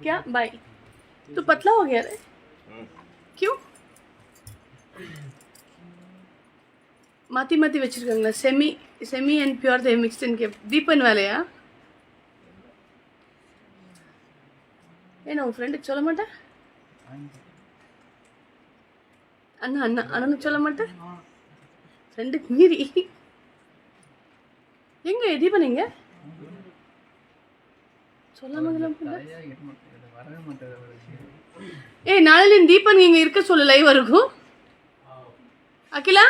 क्या बाय तू पतला हो गया रे क्यों மாத்தி மாத்தி வச்சிருக்காங்களா semi and pure they mixed in cap Deepan வேலையா ஏன்னா உன் ஃப்ரெண்டுக்கு சொல்ல மாட்டேன் அண்ணனுக்கு சொல்ல மாட்டேன் ஃப்ரெண்டுக்கு மீறி எங்க தீபன் எங்க சொல்லாம ஏய் நாளைல தீபன் இங்க இருக்க சொல்லு லைவ் இருக்கும் அகிலா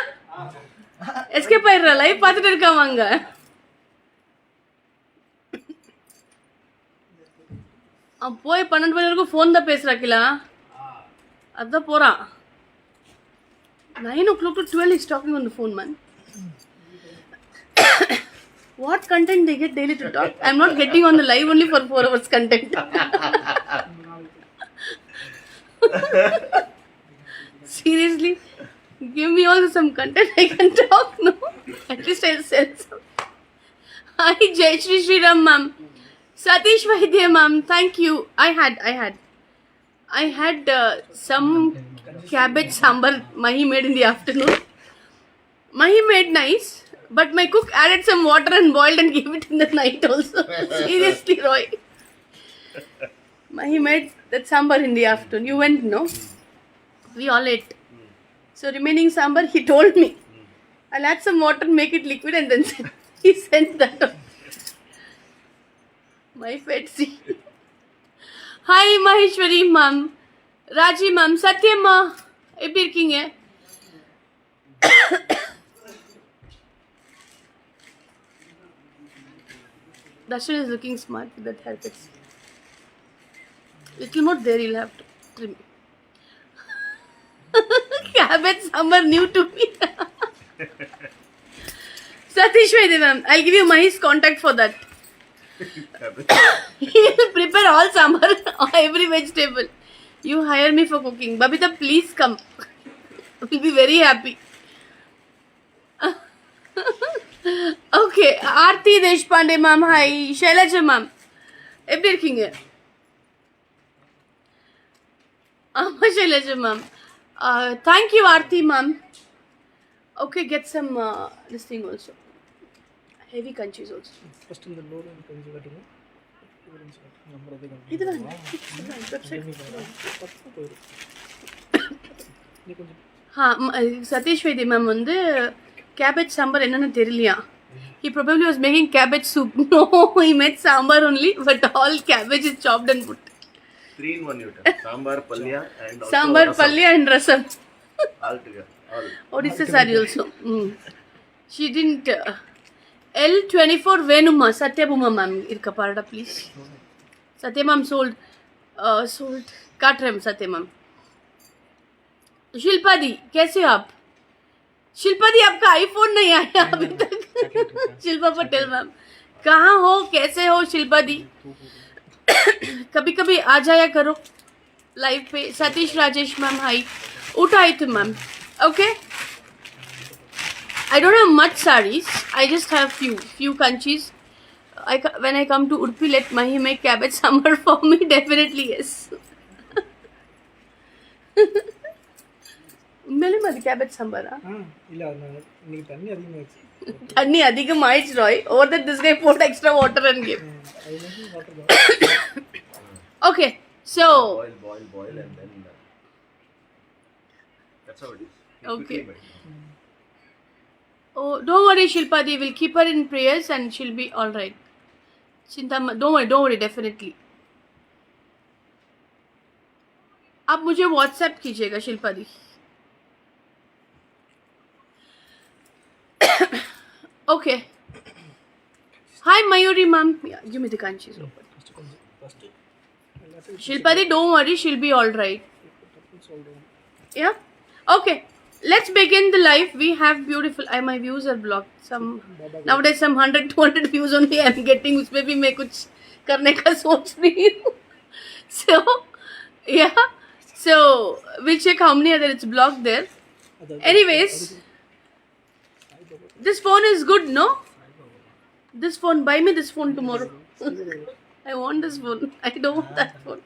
எஸ்கேப் ஆயிடுறா லைவ் பார்த்துட்டு இருக்கான் வாங்க போய் 12 மணி வரைக்கும் ஃபோன் தான் பேசுறா அகிலா அதான் போறான் 9 o'clock to 12 is talking on the phone man what content they get daily to talk I'm not getting on the live only for 4 hours content seriously give me also some content I can talk no at least I'll sell some hi Jai Shri Shri Ram ma'am Satish Vaidya ma'am thank you I had some cabbage sambar Mahi made in the afternoon Mahi made nice but my cook added some water and boiled and gave it in the night also seriously Roy Mahi made that sambar in the afternoon you went no we all ate so remaining sambar he told me I'll add some water make it liquid and then he sent that out. My Fetsi hi Maheshwari ma'am Raji ma'am Satyamma எப்படி இருக்கீங்க Darshan is looking smart with that haircut little more there you'll have to trim cabbage sambar new to me Satish Vaidya ma'am I'll give you Mahi's contact for that he will prepare all sambar every vegetable you hire me for cooking Babita please come we'll be very happy okay Aarti Deshpande ma'am hi Shailaja ma'am எப்படி இருக்கீங்க ஆமா Shailaja ma'am thank you Aarti ma'am okay get some this thing also heavy kanchis also first in the lower and kanchi cutting இது வந்து சதீஷ் வைத்திய ma'am வந்து cabbage sambar என்னன்னு தெரியலையா he probably was making cabbage soup no he made sambar only but all cabbage is chopped and put 3 in 1 you tell sambar palya and rasam all together all Odisha sari also she didn't L24 Venuma Satyabhuma ma'am irka parada please Satya ma'am sold काट रहे हम सत्य ma'am Shilpa दी कैसे हो आप शिल्पा दी आपका iPhone नहीं आया अभी तक शिल्पा पटेल मैम कहाँ हो कैसे हो शिल्पा दी कभी कभी आ जाया करो लाइव पे सतीश राजेश मैम हाई उठाई थी ma'am okay I don't have much sarees I just have few kanchis when I come to Udupi let Mahi make cabbage sambar for me definitely yes உண்மையிலே அது கேபேஜ் சாம்பாரா இல்ல நீ தண்ணி அதிகமாச்சு தண்ணி அதிகமாயிச்சு ராய் over that this guy put extra water and give okay so boil and then that's how it is okay oh don't worry Shilpa Di will keep her in prayers and she'll be all right चिंता मत don't worry definitely आप मुझे WhatsApp कीजिएगा शिल्पा दी okay hi Mayuri ma'am yeah give me the kanchis open Shilpa Di don't worry she'll be all right yeah okay let's begin the live we have beautiful my views are blocked some nowadays some 100-200 views only I'm getting उसमें भी मैं कुछ करने का सोच रही हूँ so yeah so we'll check how many other it's blocked there anyways this phone is good no this phone buy me this phone tomorrow I want this phone. I don't want that phone.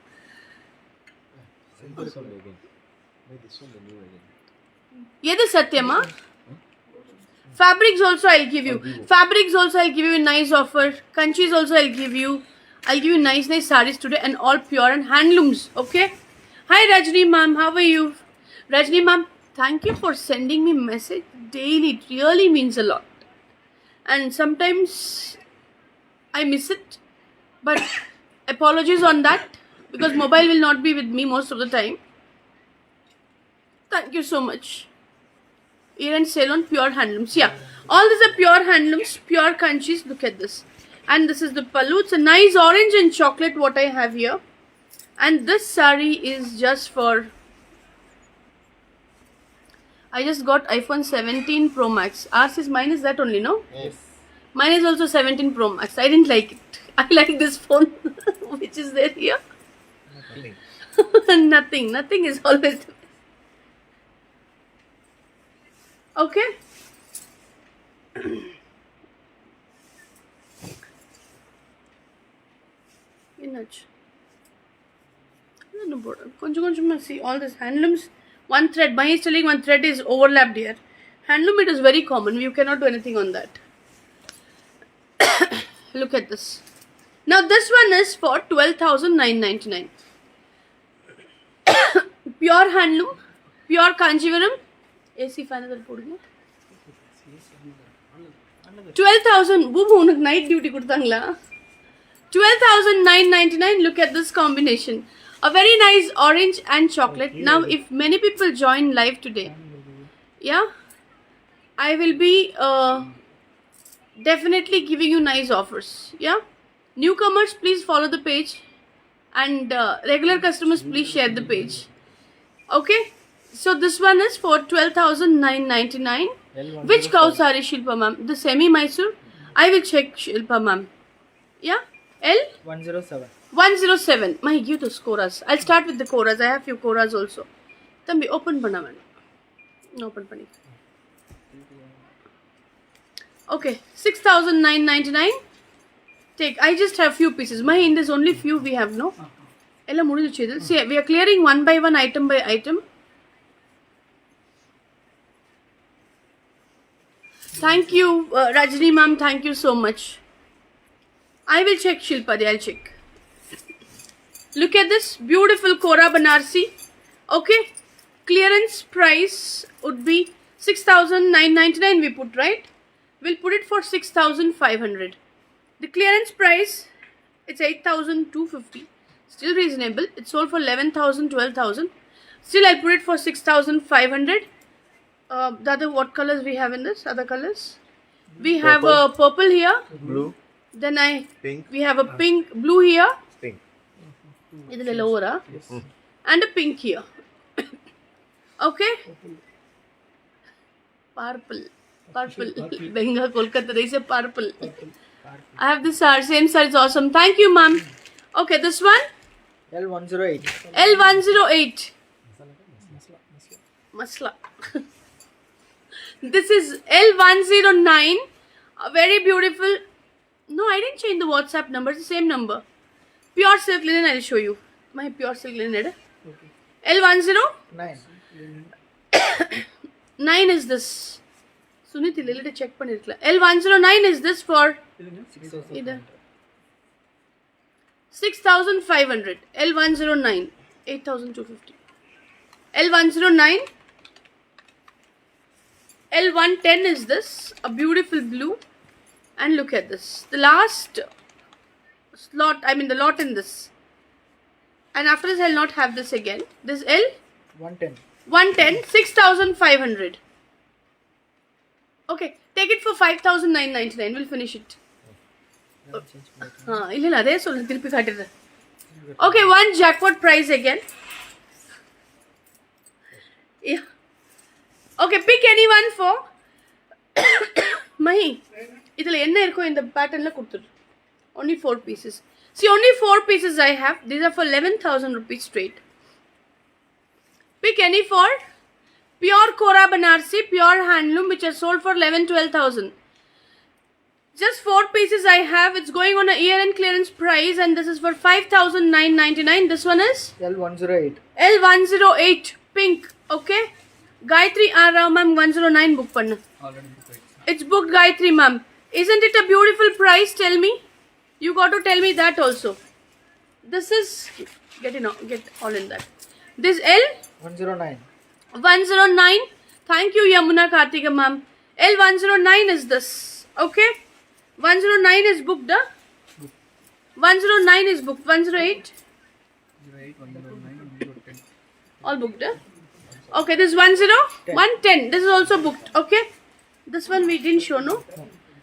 This one again. Wait, this one the new again. Yedi Satyama. Fabrics also I'll give you. Fabrics also I'll give you a nice offer. Kanchis also I'll give you. I'll give you nice sarees today and all pure and handlooms. Okay. Hi Rajni ma'am, how are you? Rajni ma'am, thank you for sending me message daily. It really means a lot. And sometimes I miss it, but apologies on that because mobile will not be with me most of the time. Thank you so much. Ear and Ceylon pure handlooms. Yeah, all these are pure handlooms, pure kanchis. Look at this. And this is the pallu. It's a nice orange and chocolate what I have here. And this saree is just for... I just got iPhone 17 Pro Max. Ours is, mine is that only, no? Yes. Mine is also 17 Pro Max. I didn't like it. I like this phone which is there here. Nothing. Nothing is always the best. Okay. See all this handlooms. One thread. Mahi is telling one thread is overlapped here. Handloom, it is very common. You cannot do anything on that. Look at this. Now this one is for 12,999. Pure handloom, pure Kanjivaram. AC fan is 12,000. Boom, night duty kudutangla. 12,999. Look at this combination. A very nice orange and chocolate. Now, if many people join live today, yeah, I will be definitely giving you nice offers. Yeah, newcomers, please follow the page, and regular customers, please share the page. Okay, so this one is for 12,999. Which cow saree, Shilpa ma'am? The semi Mysore. I will check, Shilpa ma'am. Yeah, L 107. 107. My, give those koras. I'll start with the koras. I have few koras also. Thambi, open panna man. Open panni. Okay, 6,999. Take. I just have few pieces. My, in this only few we have, no? Ella mudidu chedal. See, we are clearing one by one, item by item. Thank you, Rajni ma'am. Thank you so much. I will check, Shilpa. I'll check. Look at this beautiful Kora Banarsi. Okay, clearance price would be 6,999. We put, right? We'll put it for 6,500. The clearance price, it's 8,250. Still reasonable. It's sold for 11,000, 12,000. Still, I'll put it for 6,500. The other, what colors we have in this? Other colors? We have a purple here. Blue. Then Pink. we have a pink, blue here. Pink. This is lower, Yes. and a pink here. Okay. Purple. Bengal, Kolkata. They say purple. I have this same size. It's awesome. Thank you, ma'am. Okay, this one. L108. L108. Masla. This is L109. A very beautiful. No, I didn't change the WhatsApp number. It's the same number. Pure silk linen, I'll show you. My pure silk linen. L109 9. is this. Suniti, let check pannirukla. L109 is this for 6,500. L109 8,250. L109. L110 is this, a beautiful blue. And look at this. The last slot, the lot in this. And after this, I'll not have this again. This L 110, 6,500. Okay, take it for 5,999. We'll finish it. Okay, one jackpot price again. Yeah. Okay, pick anyone for Mahi. In the pattern only 4 pieces. See, only 4 pieces I have. These are for 11,000 rupees straight. Pick any for pure Kora Banarsi, pure handloom, which are sold for 12,000. Just 4 pieces I have. It's going on a year-end clearance price, and this is for 5,999. This one is L108. L108 pink. Okay. Gayatri Rao ma'am 109 book panna. Already booked. It's booked, Gayatri ma'am. Isn't it a beautiful price? Tell me. You got to tell me that also. This is get all in that. This L109. 109. Thank you, Yamuna Kartika ma'am. L109 is this. Okay. 109 is booked. 109 is booked. 108. 08, 109, 110. All booked. Okay. This is 110. This is also booked. Okay. This one we didn't show, no?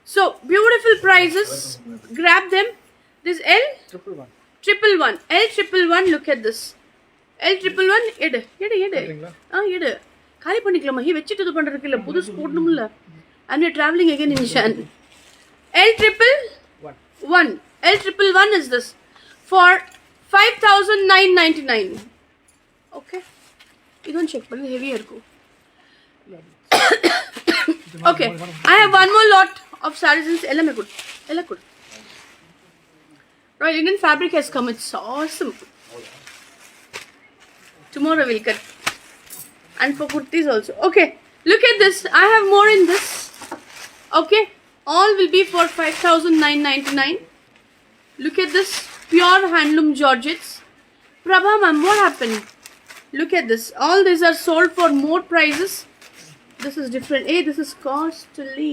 So beautiful prices. Grab them. This L Triple one. triple one. L triple one. Look at this. L triple one. எடு. எடு. காலி பண்ணிக்கலாமா? He வெச்சிட்டு இது பண்றதுக்கு இல்ல. புதுசு போடணும்ல. And we are traveling again in Shan. L triple one. L triple one is this for 5,999. Okay. You don't check, but heavy irko. Okay. I have one more lot of sarees in Ella good. Ella good. Right, Indian fabric has come. It's awesome. Tomorrow we'll cut. And for kurtis also. Okay. Look at this. I have more in this. Okay. All will be for 5,999. Look at this. Pure handloom Georgettes. Prabha ma'am, what happened? Look at this. All these are sold for more prices. This is different. Hey, this is costly.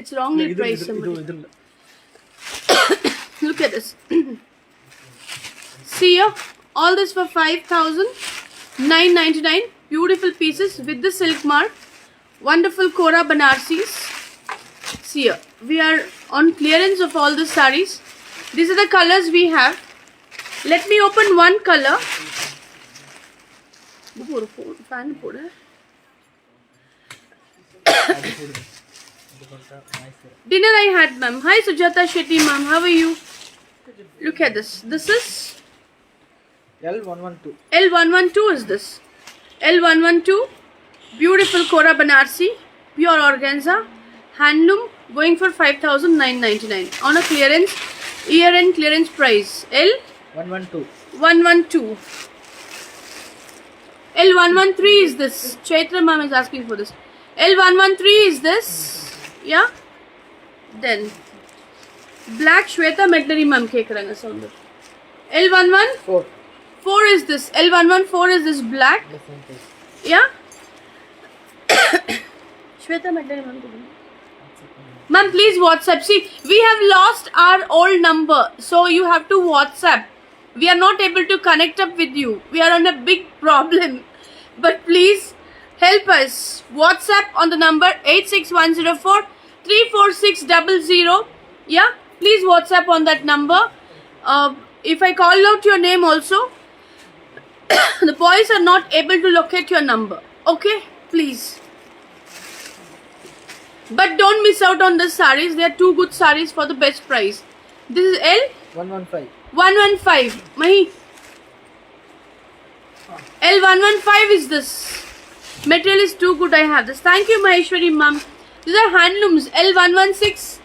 It's wrongly priced. Somebody. Look at this. See here. All this for 5,999. Beautiful pieces with the silk mark. Wonderful Kora Banarsis. See here. We are on clearance of all the sarees. These are the colors we have. Let me open one color. Fan Dinner I had, ma'am. Hi Sujata Shetty ma'am. How are you? Look at this. This is L112. L112 is this. L112. Beautiful Kora Banarsi. Pure organza. Handloom going for 5,999 on a clearance. Year-end clearance price. L112. 112. L113 is this. Chaitra ma'am is asking for this. L113 is this. Yeah. Then black Shweta Medlari ma'am kekranga sound. L114 is this. L114 is this black. Yeah. Shweta Medlari ma'am. Ma'am, please WhatsApp. See, we have lost our old number, so you have to WhatsApp. We are not able to connect up with you. We are on a big problem. But please help us. WhatsApp on the number 86104 34600. Yeah, please WhatsApp on that number. If I call out your name also, the boys are not able to locate your number. Okay, please. But don't miss out on the sarees. They are two good sarees for the best price. This is L115. 115. Mahi. L115 is this. Material is too good. I have this. Thank you, Maheshwari ma'am. These are handlooms. L116.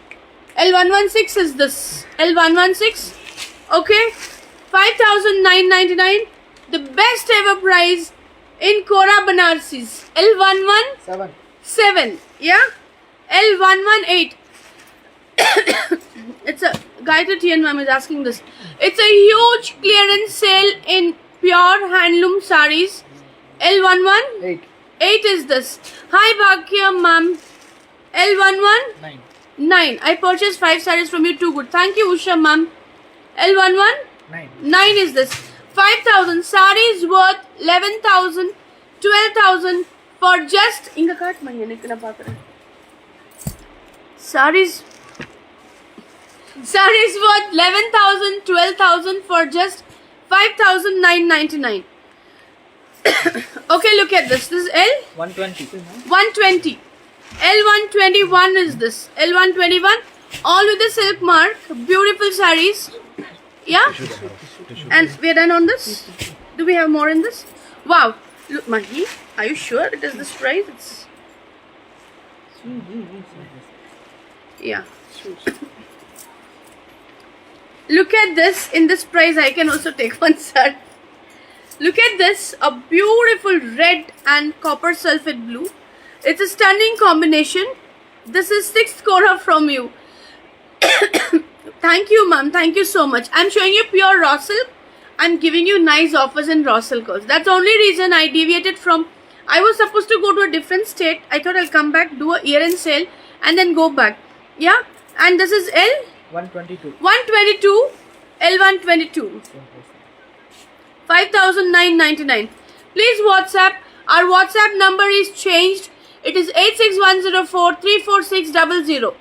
L116 is this. L116. Okay. 5,999. The best ever price in Kora Banarsis. L117. Yeah. L118. It's a Gayatri TN ma'am is asking this. It's a huge clearance sale in pure handloom sarees. L118 is this. Hi Bhagya ma'am. L119. I purchased 5 sarees from you. Too good. Thank you Usha ma'am. L119 is this. 5,000 sarees worth 11,000, 12,000 for just. Inga cut mani enakku na paakren. Sarees worth 11,000, 12,000 for just 5,999. Okay, look at this. This is L120. L121 is this. L121, all with the silk mark. Beautiful sarees. Yeah? And we are done on this. Do we have more in this? Wow. Look, Mahi, are you sure it is this price? It's Yeah. Look at this. In this price, I can also take one sir. Look at this. A beautiful red and copper sulphate blue. It's a stunning combination. This is 6th Cora from you. Thank you, ma'am. Thank you so much. I'm showing you pure raw silk. I'm giving you nice offers in raw silk also. That's the only reason I deviated from. I was supposed to go to a different state. I thought I'll come back, do a year-end sale, and then go back. Yeah. And this is L 122. 122, L122. 5,999. Please WhatsApp. Our WhatsApp number is changed. It is 86104344600.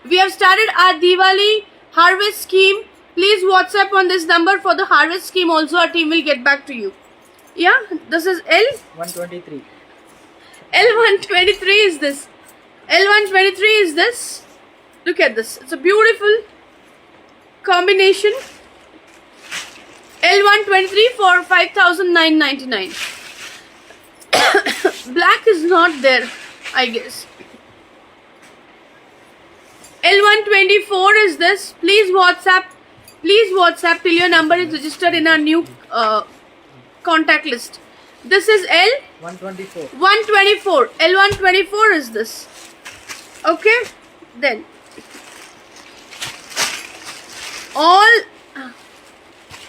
We have started our Diwali harvest scheme. Please WhatsApp on this number for the harvest scheme also. Our team will get back to you. Yeah, this is L. 123. L123 is this. L123 is this. Look at this. It's a beautiful combination. L123 for 5,999. Black is not there, I guess. L124 is this. Please WhatsApp. Please WhatsApp till your number is registered in our new contact list. This is L 124. 124. L124 is this. Okay. Then all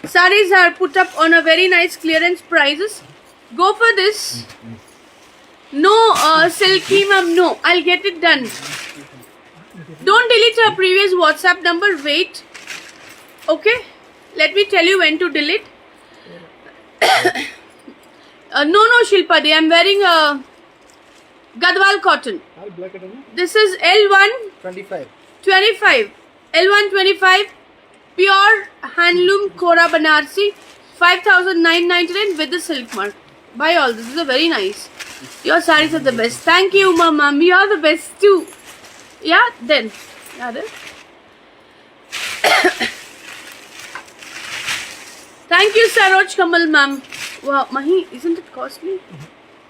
sarees are put up on a very nice clearance prices. Go for this. No silky ma'am. No, I'll get it done. Don't delete our previous WhatsApp number. Wait. Okay. Let me tell you when to delete. No, Shilpadi. I'm wearing a Gadwal cotton. This is L125. 25. L125 pure handloom Kora Banarsi 5,999 with the silk mark. Buy all this. These are very nice. Your sarees are the best. Thank you, ma'am. You are the best too. Yeah, then. Thank you, Saroj Kamal, ma'am. Wow, Mahi, isn't it costly?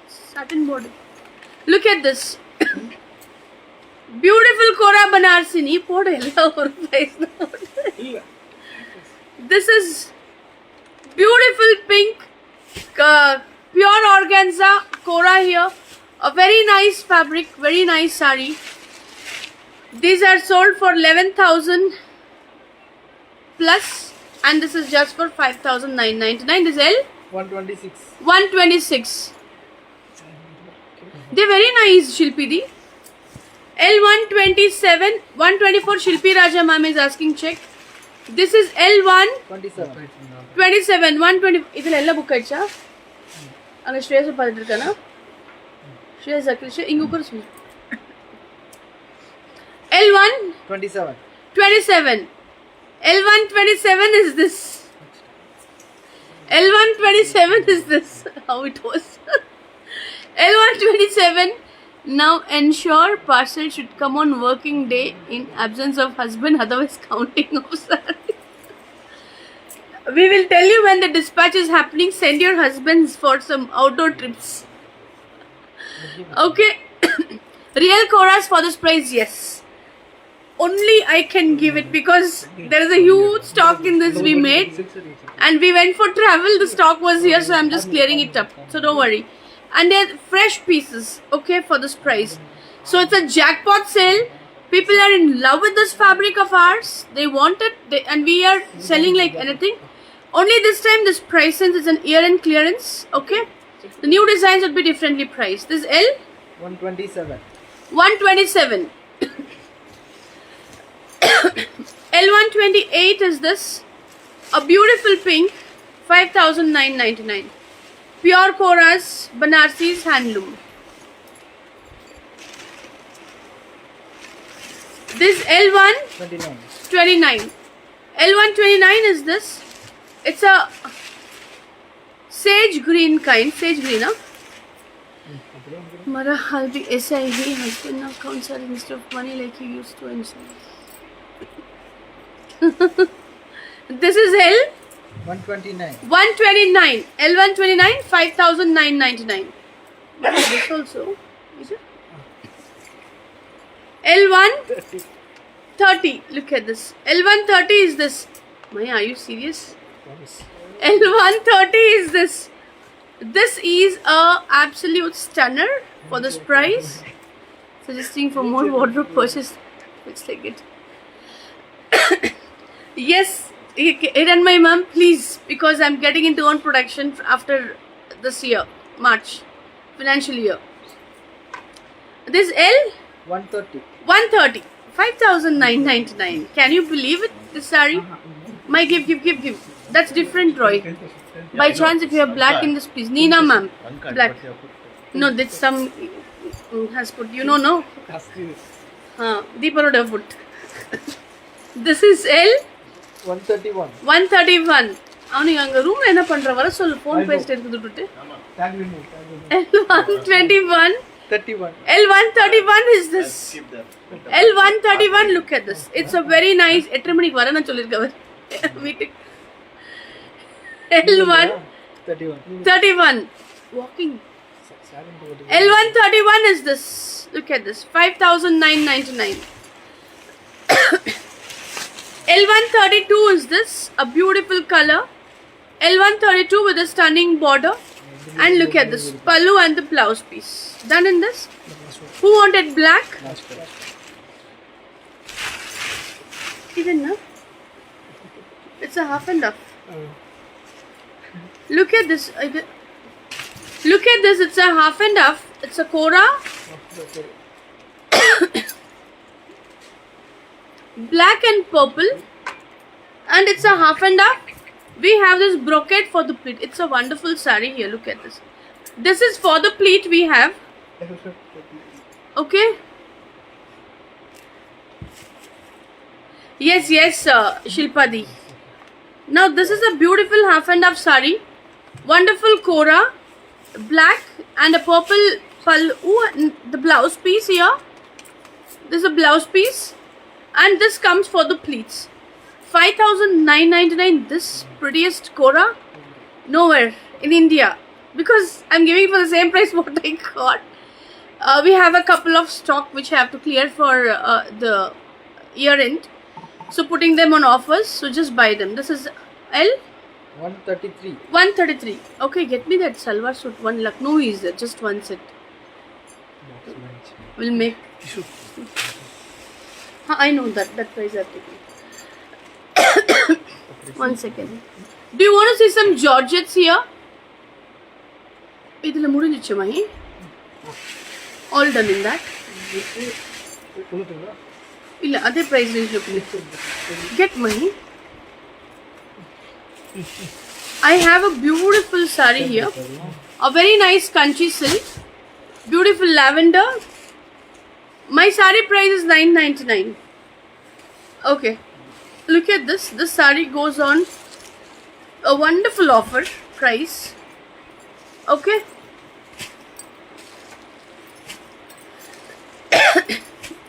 Satin border. Look at this. Beautiful Kora Banarsi. This is beautiful pink pure organza Kora here. A very nice fabric, very nice sari. These are sold for 11,000 plus, and this is just for 5,999. This is L 126. 126. They're very nice, Shilpidi. L127, 124. Shilpi Raja ma'am is asking check. This is L1 27. 27, 120. Idhil ella book aicha. Anga Shreyas padidir kana. Shreyas Akrisha ingukuru sumi. L1 27. 27. L127 is this. L127 is this. How it was. L127. Now ensure parcel should come on working day in absence of husband, otherwise counting of salary. We will tell you when the dispatch is happening. Send your husbands for some outdoor trips. Okay. Real Koras for this price, yes. Only I can give it because there is a huge stock in this we made. And we went for travel. The stock was here, so I'm just clearing it up. So don't worry. And they're fresh pieces, okay, for this price. So it's a jackpot sale. People are in love with this fabric of ours. They want it, and we are selling like anything. Only this time, this price, since it's an year-end clearance, okay. The new designs would be differently priced. This is L 127. 127. L128 is this. A beautiful pink, 5,999. Pure Koras, Banarsi's handloom. This L1 29. 29. L129 is this. It's a sage green kind. Sage green, huh? Mara halbi aisa hi husband na account selling instead of money like he used to inside. This is L 129. 129. L129 5,999. This also is it? L1 L130. Look at this. L130 is this. Maya, are you serious? L130 is this. This is a absolute stunner for this price. Suggesting for more wardrobe purchase. Let's take it. Yes, it and my mom, please, because I'm getting into own production after this year, March, financial year. This L 130. 130, 5,999. Can you believe it? This saree. My give. That's different, Roy. By chance, if you have black in this, please. Nina, ma'am. Black. No, that's some has put. You know, no. Deeparoda put. This is L 131. 131. அவனுக்கு அங்க ரூம்ல என்ன பண்ற வர சொல்லு phone பேசிட்டு இருக்குது L121. 31. L131 is this. L131, look at this. It's a very nice. 8 மணிக்கு வர நான் சொல்லிருக்கேன் வீட்டுக்கு. L131. Walking. L131 is this. Look at this. 5,999. L132 is this. A beautiful color. L132 with a stunning border. And look at this. Pallu and the blouse piece. Done in this. Who wanted black? Even now. It's a half and half. Look at this. Look at this. It's a half and half. It's a Kora. Black and purple. And it's a half and half. We have this brocade for the pleat. It's a wonderful saree here. Look at this. This is for the pleat we have. Okay. Yes, Shilpadi. Now this is a beautiful half and half saree. Wonderful Kora. Black and a purple pallu and the blouse piece here. This is a blouse piece. And this comes for the pleats. 5,999. This prettiest Kora. Nowhere in India. Because I'm giving for the same price what I got. We have a couple of stock which I have to clear for the year end. So putting them on offers. So just buy them. This is L 133. 133. Okay, get me that salwar suit. One Lucknow is there. Just one set. We'll make. I know that price I've taken. One second. Do you want to see some Georgettes here? Idhula mudinjichu mahi. All done in that. Illa ade price range lo get money. I have a beautiful saree here. A very nice kanchi silk. Beautiful lavender. My saree price is 999. Okay. Look at this. This saree goes on a wonderful offer price. Okay.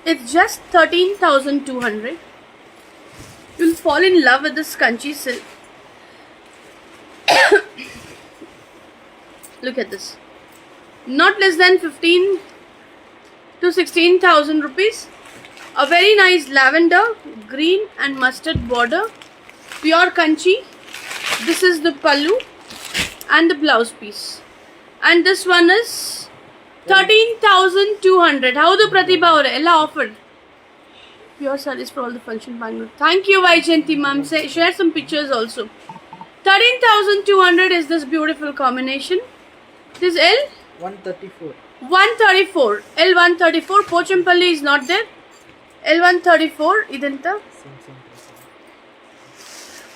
It's just 13,200. You'll fall in love with this kanchi silk. Look at this. Not less than 15 to 16,000 rupees. A very nice lavender, green and mustard border. Pure kanchi. This is the pallu and the blouse piece. And this one is 13,200. How the Pratibha or Ella offered? Pure sarees for all the function Bangalore. Thank you, Vaijanti ma'am. Share some pictures also. 13,200 is this beautiful combination. This L 134. 134. L134. Pochampalli is not there. L134. Identa.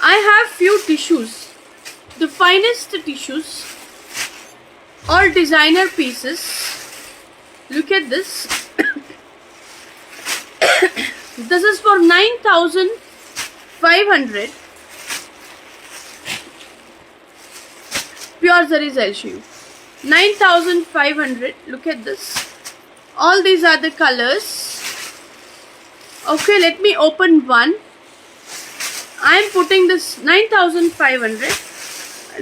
I have few tissues. The finest tissues. All designer pieces. Look at this. This is for 9,500. Pure zari I'll show you. 9,500. Look at this. All these are the colors. Okay, let me open one. I am putting this 9,500.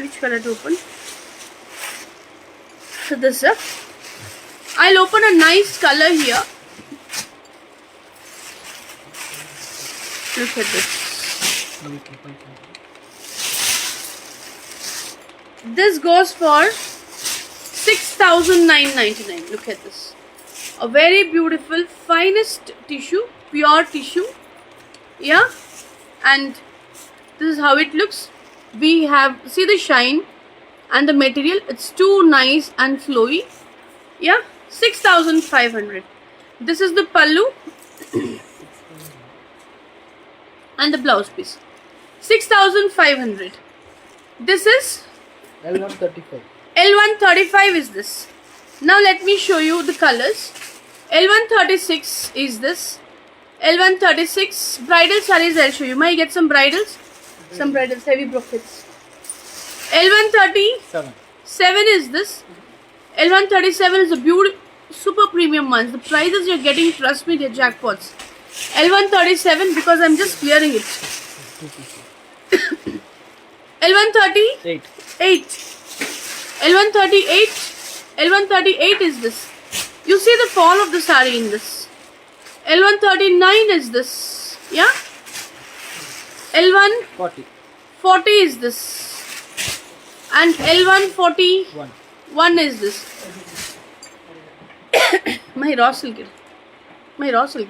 Which color to open? So this I'll open a nice color here. Look at this. This goes for 6,999. Look at this. A very beautiful, finest tissue, pure tissue. Yeah, and this is how it looks. We have, see the shine and the material. It's too nice and flowy. Yeah, 6,500. This is the pallu and the blouse piece. 6,500. This is L135. L135 is this. Now let me show you the colors. L136 is this. L136 bridal sarees I'll show you. May I get some bridals? Some bridals, heavy brocades. L137 is this. L137 is a beautiful, super premium ones. The prices you're getting, trust me, they're jackpots. L137 because I'm just clearing it. L138. L138 is this. You see the fall of the saree in this. L139 is this. Yeah. L140 is this. And L141 is this. My raw silk. My raw silk.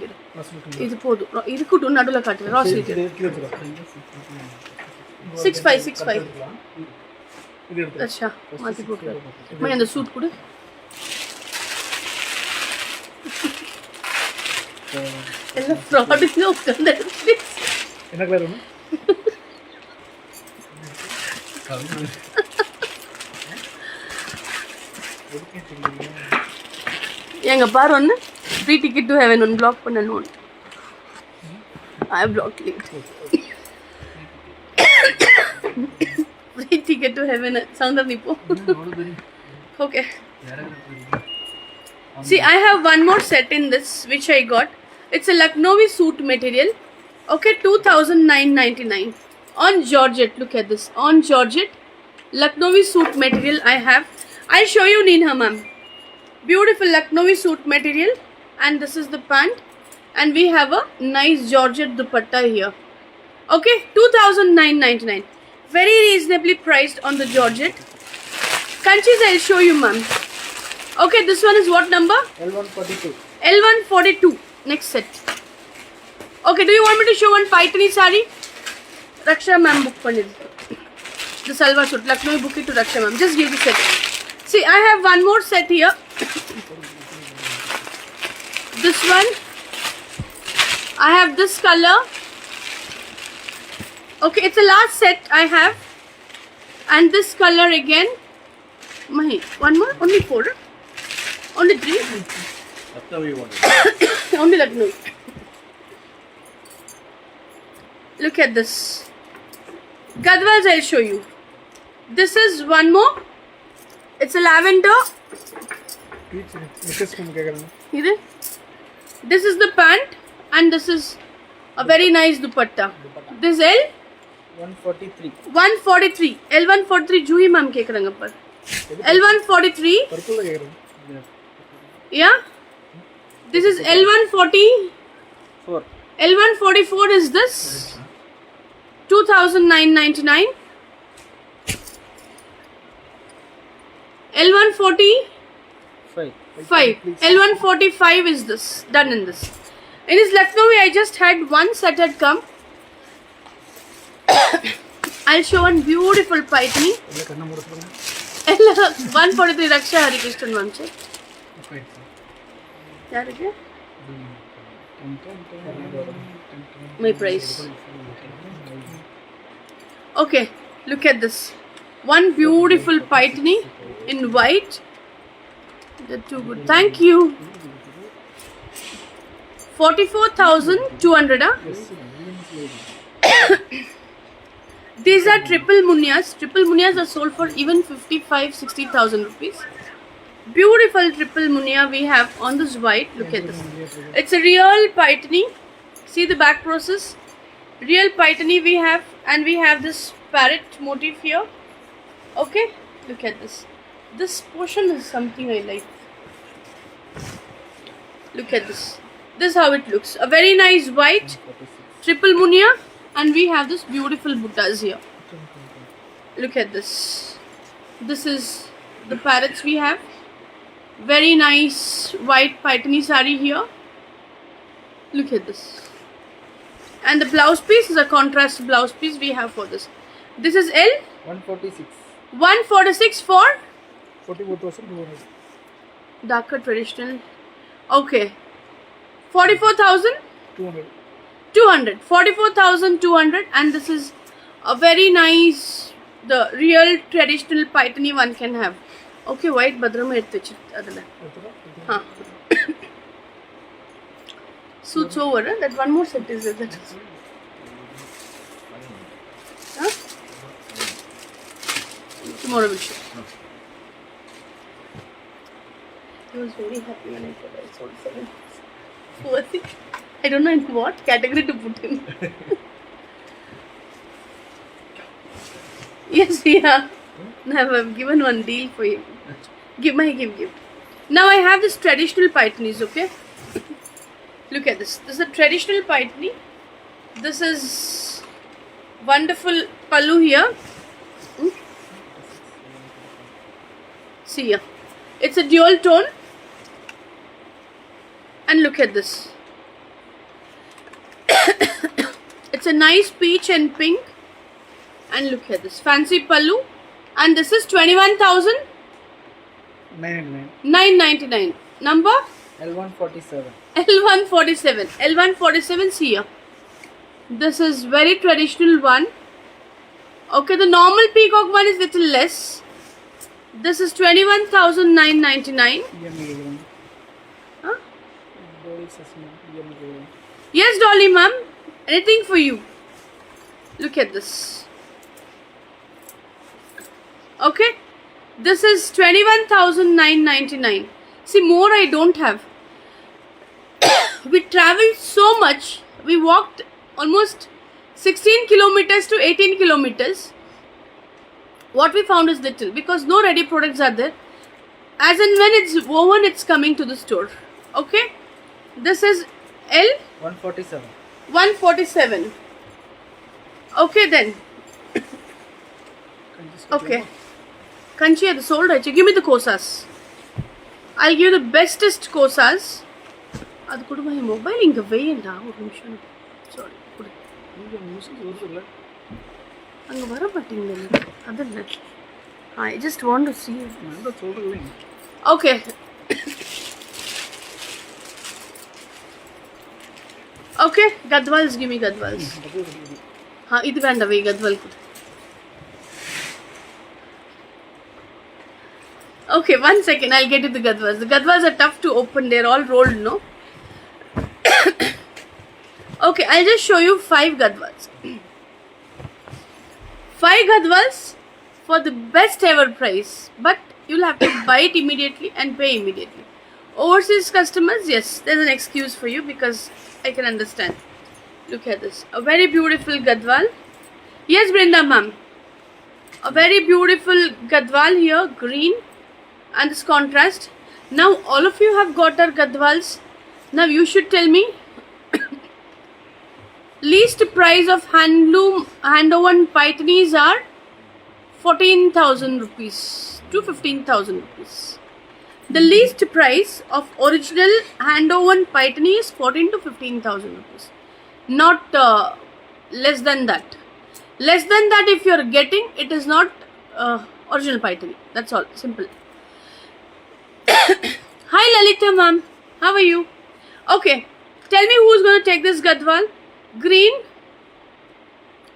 Idu podu. Idu kudu nadula kattira raw silk. 6565. अच्छा माती pot मैं अंदर suit कुड़े ಎಲ್ಲ fraud ಇಂದ ಹೋಗ್ತಂದೆ என்ன colour வேணும் எங்க பாரு ஒன்னு ஃப்ரீ டிக்கெட் டு ஹெவன் ஒன்னு பிளாக் பண்ணனும் I block link free ticket to heaven sound nipo okay see I have one more set in this which I got. It's a Lucknowi suit material. Okay, 2,999 on georgette. Look at this, on georgette Lucknowi suit material I have. I'll show you Neha ma'am. Beautiful Lucknowi suit material, and this is the pant, and we have a nice georgette dupatta here. Okay, 2,999. Very reasonably priced on the georgette. Kanchis I'll show you ma'am. Okay, this one is what number? L142. L142. Next set. Okay, do you want me to show one Paitani saree? Raksha ma'am book panid. The salwar suit. Lucknowi book it to Raksha ma'am. Just give the set. See, I have one more set here. This one. I have this color. Okay, it's the last set I have. And this color again. Mahi, one more? Only 4? Only 3? Only Lucknowi. Look at this. Gadwals I'll show you. This is one more. It's a lavender. This is the pant, and this is a very nice dupatta. This L 143. 143. L143 Juhi ma'am kek ranga par. L143. Purple கேக்குறேன். Yeah. This is L144. L144 is this. 2,999. L145. L145 is this. Done in this. In this Lucknowi, I just had one set had come. I'll show one beautiful Paitani. 143 Raksha Hari Krishnan ma'am se. क्या रखे? My price. Okay, look at this. One beautiful Paitani in white. They're too good. Thank you. 44,200. These are triple munyas. Triple munyas are sold for even 55,000-60,000 rupees. Beautiful triple munya we have on this white. Look at this. It's a real Paitani. See the back process. Real Paitani we have, and we have this parrot motif here. Okay, look at this. This portion is something I like. Look at this. This is how it looks. A very nice white triple munia, and we have this beautiful buttas here. Look at this. This is the parrots we have. Very nice white paitani sari here. Look at this. And the blouse piece is a contrast blouse piece we have for this. This is L. 146. 146 for 44,200. darker traditional. Okay. 44,000. 200. 200. 44,200, and this is a very nice, the real traditional paitani one can have. Okay, white badram adala. Huh. Suits over, huh? That one more set is there. Huh? Tomorrow we'll show. I was very happy when I said I sold 7. Poor thing. I don't know in what category to put in. Yes, yeah. Now I've given one deal for you. Give. Now I have this traditional paitanis, okay? Look at this. This is a traditional paitani. This is wonderful pallu here. See here. It's a dual tone. And look at this. It's a nice peach and pink. And look at this. Fancy pallu. And this is 999. 21,999. Number? L147. L147. L147, see here. This is very traditional one. Okay, the normal peacock one is little less. This is 21,999. Huh? Yes, Dolly ma'am. Anything for you. Look at this. Okay. This is 21,999. See, more I don't have. We traveled so much. We walked almost 16 kilometers to 18 kilometers. What we found is little because no ready products are there. As and when it's woven, it's coming to the store. Okay. This is L 147. 147. Okay then. Okay. Kanchi the sold. Give me the kosas. I'll give you the bestest kosas. That's good. My mobile inga veyanda. Sorry. Anga vara pattingala. Adalla. I just want to see it. Okay. Okay, Gadwals, give me Gadwals. Ha, idu venda ve Gadwal. Okay, 1 second, I'll get you the Gadwals. The Gadwals are tough to open, they're all rolled, no? Okay, I'll just show you 5 Gadwals. 5 Gadwals for the best ever price, but you'll have to buy it immediately and pay immediately. Overseas customers, yes, there's an excuse for you because I can understand. Look at this. A very beautiful Gadwal. Yes, Brenda ma'am. A very beautiful Gadwal here, green. And this contrast. Now all of you have got our Gadwals. Now you should tell me least price of handloom hand-woven paitanis are 14,000 rupees to 15,000 rupees. The least price of original hand-woven paitani is 14 to 15,000 rupees. Not less than that. Less than that, if you are getting, it is not original paitani. That's all. Simple. Hi Lalita ma'am. How are you? Okay. Tell me who's going to take this Gadwal. Green,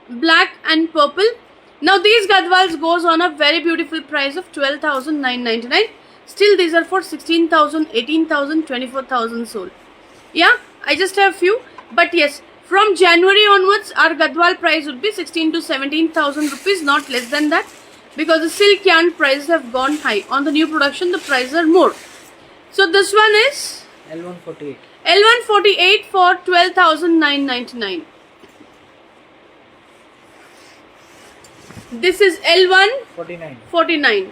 black and purple. Now these Gadwals goes on a very beautiful price of 12,999. Still these are for 16,000, 18,000, 24,000 sold. Yeah, I just have few. But yes, from January onwards our Gadwal price would be 16 to 17,000 rupees, not less than that. Because the silk yarn prices have gone high. On the new production the prices are more. So this one is L148. L148 for 12,999. This is L149.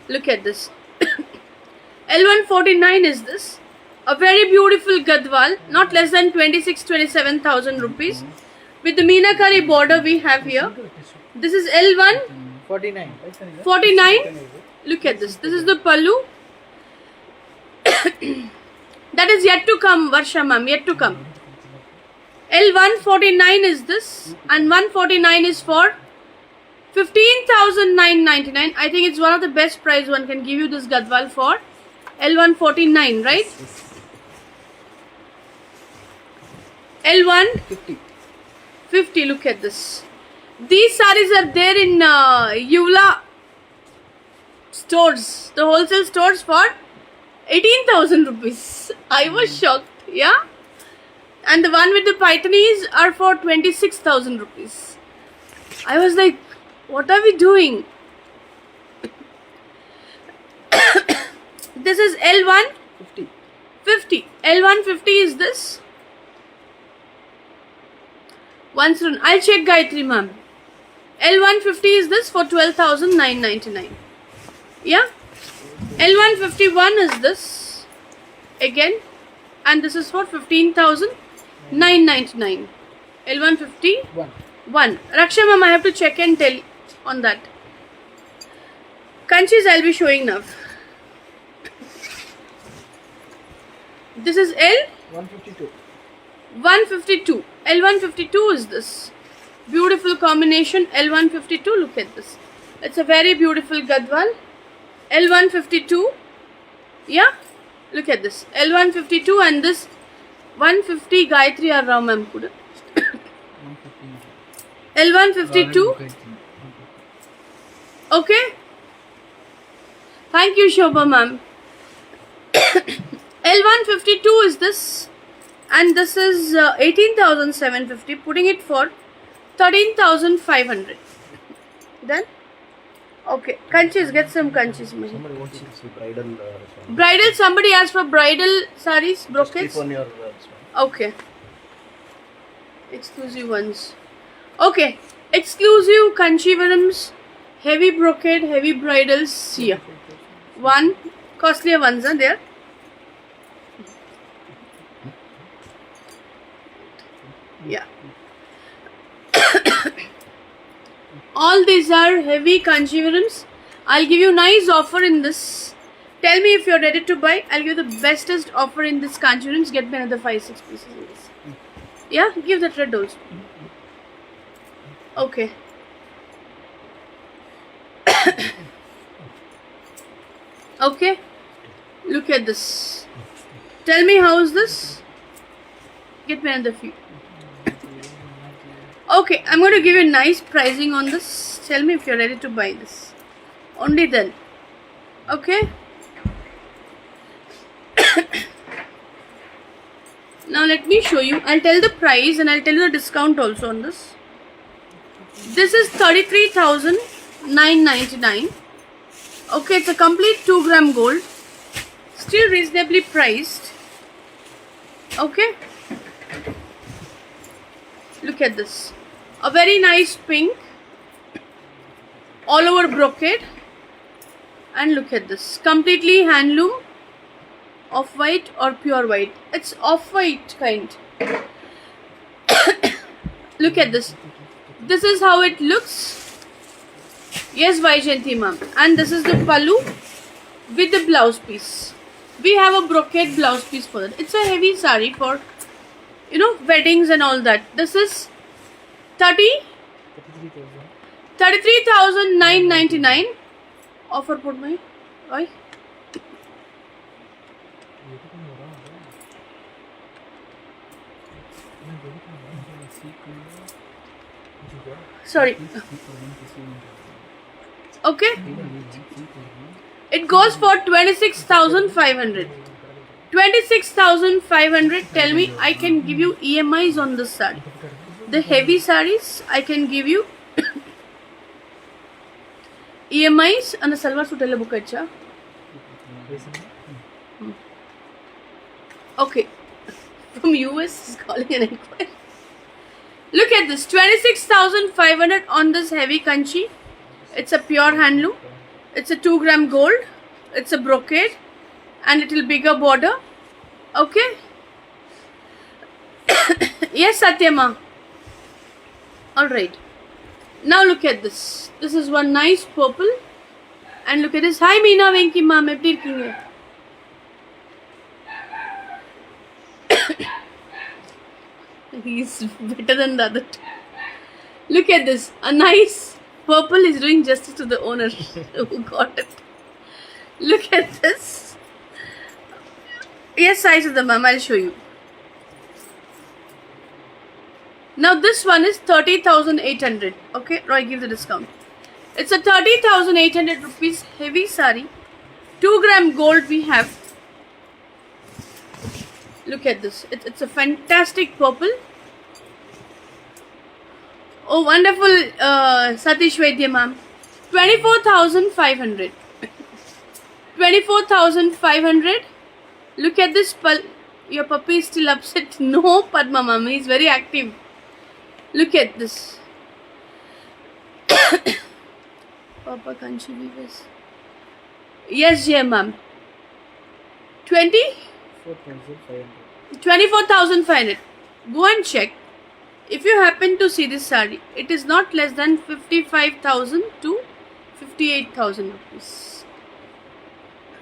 Look at this. L149 is this. A very beautiful Gadwal, not less than 27,000 rupees. with the Meenakari border we have here. This is L1 49. 49. Look at this. This is the pallu. That is yet to come, Varsha ma'am, yet to come. L149 is this, and 149 is for 15,999. I think it's one of the best price one can give you this Gadwal for. L149, right? L1 50. Look at this. These sarees are there in Yula stores, the wholesale stores for 18,000 rupees. I was shocked, yeah. And the one with the Pythonis are for 26,000 rupees. I was like, what are we doing? This is L1 50. L1 50 is this. Once run. I'll check Gayatri ma'am. L1 50 is this for 12,999. Yeah. L1 51 is this again, and this is for 15,999. L1 51. Raksha ma'am, I have to check and tell on that. Kanchis I'll be showing now. This is L 152. L152 is this. Beautiful combination. L152. Look at this. It's a very beautiful Gadwal. L152. Yeah. Look at this. L152 and this 150 Gayatri or Ram ma'am. L152. Okay. Thank you, Shobha ma'am. L152 is this, and this is 18,750. Putting it for 13,500. Done. Okay. Kanchis, get some kanchis. Somebody wants to see bridal. Bridal. Somebody asked for bridal sarees, brocades. Keep on your. Okay. Exclusive ones. Okay. Exclusive Kanchivarams, heavy brocade, heavy bridals here. One costlier ones are there. Yeah. All these are heavy Kanchivarams. I'll give you nice offer in this. Tell me if you're ready to buy. I'll give you the bestest offer in this Kanchivarams. Get me another 5-6 pieces in this. Yeah, give that red also. Okay. Okay. Look at this. Tell me how is this? Get me another few. Okay, I'm going to give you nice pricing on this. Tell me if you're ready to buy this. Only then. Okay. Now let me show you. I'll tell the price and I'll tell you the discount also on this. This is 33,999. Okay, it's a complete 2 gram gold. Still reasonably priced. Okay. Look at this. A very nice pink. All over brocade. And look at this. Completely handloom. Off-white or pure white. It's off-white kind. Look at this. This is how it looks. Yes, Vaijanti ma'am. And this is the pallu with the blouse piece. We have a brocade blouse piece for that. It's a heavy sari for, you know, weddings and all that. This is 33,999. Offer put my. Why? Sorry. Okay. It goes for 26,500. 26,500. Tell me, I can give you EMIs on this sari. The heavy saris, I can give you EMIs and the salwar suit book acha. Okay. From US is calling an inquiry. Look at this. 26,500 on this heavy kanchi. It's a pure handloom. It's a 2 gram gold. It's a brocade and little bigger border. Okay. Yes, Satyama. All right. Now look at this. This is one nice purple. And look at this. Hi Meena Venki ma'am. எப்படி இருக்கீங்க? He's better than the other two. Look at this. A nice purple is doing justice to the owner who got it. Look at this. Yes, size of the ma'am. I'll show you. Now this one is 30,800. Okay, Roy, give the discount. It's a 30,800 rupees heavy sari. 2 gram gold we have. Look at this. It's a fantastic purple. Oh, wonderful, Satish Vaidya ma'am. 24,500. 24,500. Look at this. Your puppy is still upset. No, Padma ma'am. He's very active. Look at this. Papa Kanchi weavers. Yes, yeah, ma'am. 4,500. 24,500. Go and check. If you happen to see this sari, it is not less than 55,000 to 58,000 rupees.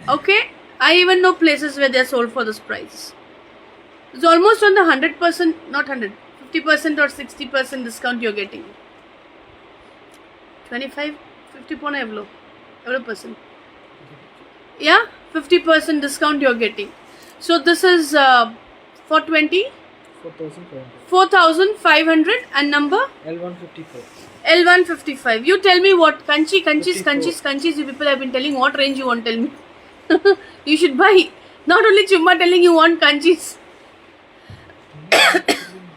Okay? I even know places where they are sold for this price. It's almost on the 100%, not 100, 50% or 60% discount you're getting. 25, 50 pona evlo percent. Yeah, 50% discount you're getting. So this is for 20. 4,500. 4,500 and number L155. L155. You tell me what kanchis, 54. you people have been telling what range you want. Tell me. You should buy. Not only Chumma telling you want kanchis.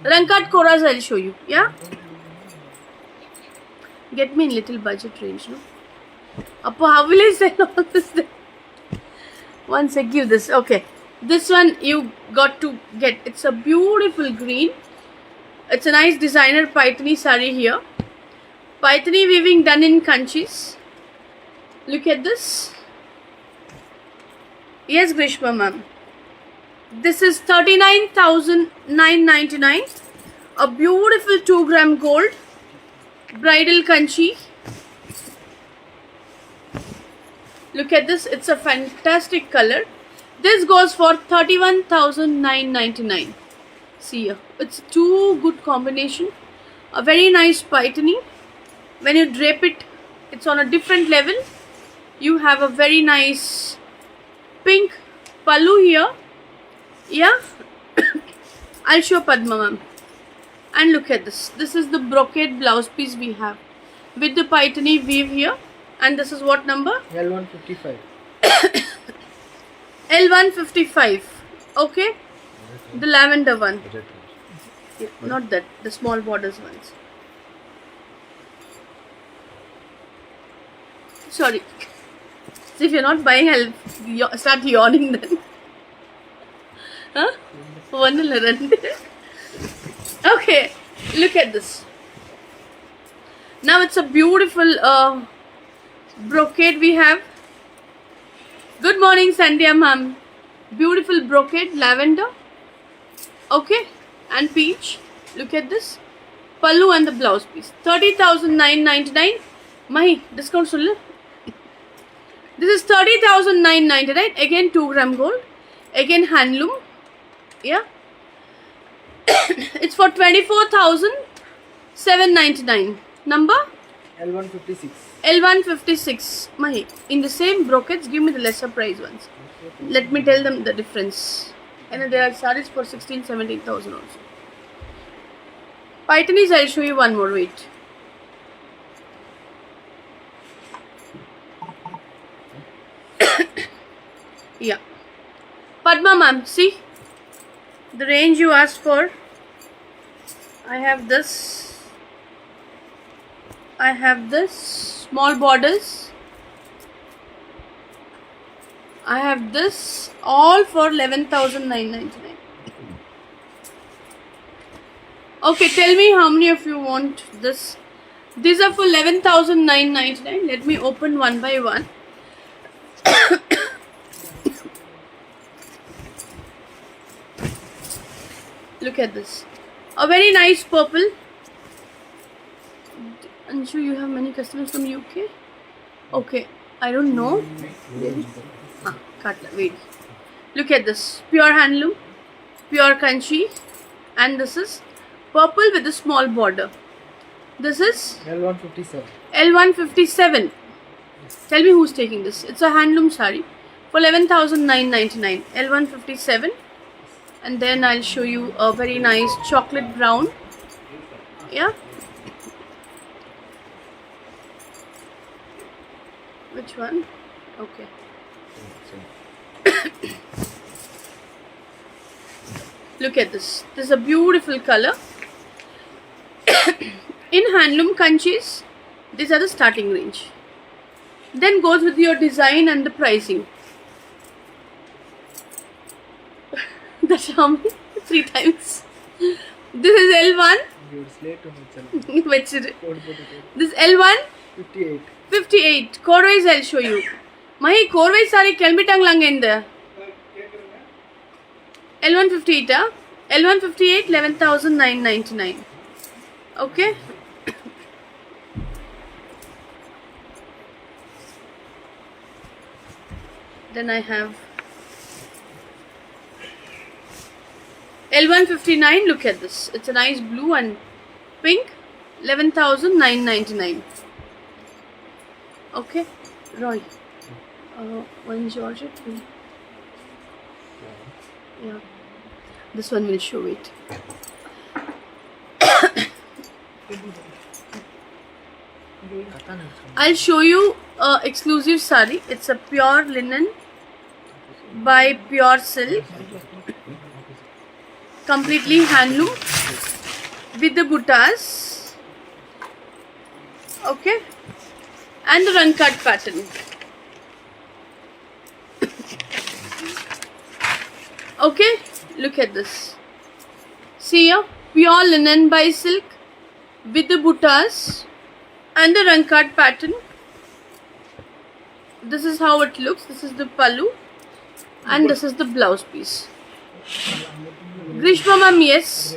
Rankat Koras I'll show you. Yeah. Get me in little budget range, no? Appo, how will I sell all this then? Once I give this, okay. This one you got to get. It's a beautiful green. It's a nice designer Paithani sari here. Paithani weaving done in kanchis. Look at this. Yes, Grishma ma'am. This is 39,999. A beautiful 2 gram gold. Bridal kanchi. Look at this. It's a fantastic color. This goes for 31,999. See here. It's too good combination. A very nice Paithani. When you drape it, it's on a different level. You have a very nice pink pallu here. Yeah. I'll show Padma ma'am. And look at this. This is the brocade blouse piece we have. With the Paithani weave here. And this is what number? L155. L155. Okay. The lavender one. Yeah, not that. The small borders ones. Sorry. So if you're not buying, I'll start yawning then. Huh? Vanilla run. Okay. Look at this. Now it's a beautiful brocade we have. Good morning, Sandhya ma'am. Beautiful brocade, lavender. Okay. And peach. Look at this. Pallu and the blouse piece. 30,999. Mahi, discount sulla. This is 30,999. Again 2 gram gold. Again handloom. Yeah. It's for 24,799. Number? L156. L156. Mahi, in the same brocades, give me the lesser price ones. Let me tell them the difference. And there are sarees for 16,000, 17,000 also. Paithanis, I'll show you one more. Wait. Yeah. Padma ma'am, see? The range you asked for. I have this. I have this. Small borders. I have this. All for 11,999. Okay, tell me how many of you want this. These are for 11,999. Let me open one by one. Look at this. A very nice purple. Anshu, you have many customers from UK? Okay, I don't know. Katla, wait. Look at this. Pure handloom, pure kanchi, and this is purple with a small border. This is L157. L157. Tell me who's taking this. It's a handloom sari for 11,999. L157. And then I'll show you a very nice chocolate brown. Yeah. Which one? Okay. Look at this. This is a beautiful color. In handloom kanchis, these are the starting range. Then goes with your design and the pricing. That's how many? 3 times. This is L1. This L1 58. 58. Core-wise I'll show you. Mahi, core-wise sari kelmitang lang in there. L158, L158, 11,999. Okay. Then I have L159. Look at this. It's a nice blue and pink. 11,999. Okay. Roy. One Georgette. Yeah. This one will show it. I'll show you exclusive sari. It's a pure linen by Pure Silk. Completely handloom with the buttas. Okay. And the run cut pattern. Okay. Look at this. See here. Pure linen by silk with the buttas and the run cut pattern. This is how it looks. This is the pallu and this is the blouse piece. Grishma ma'am, yes.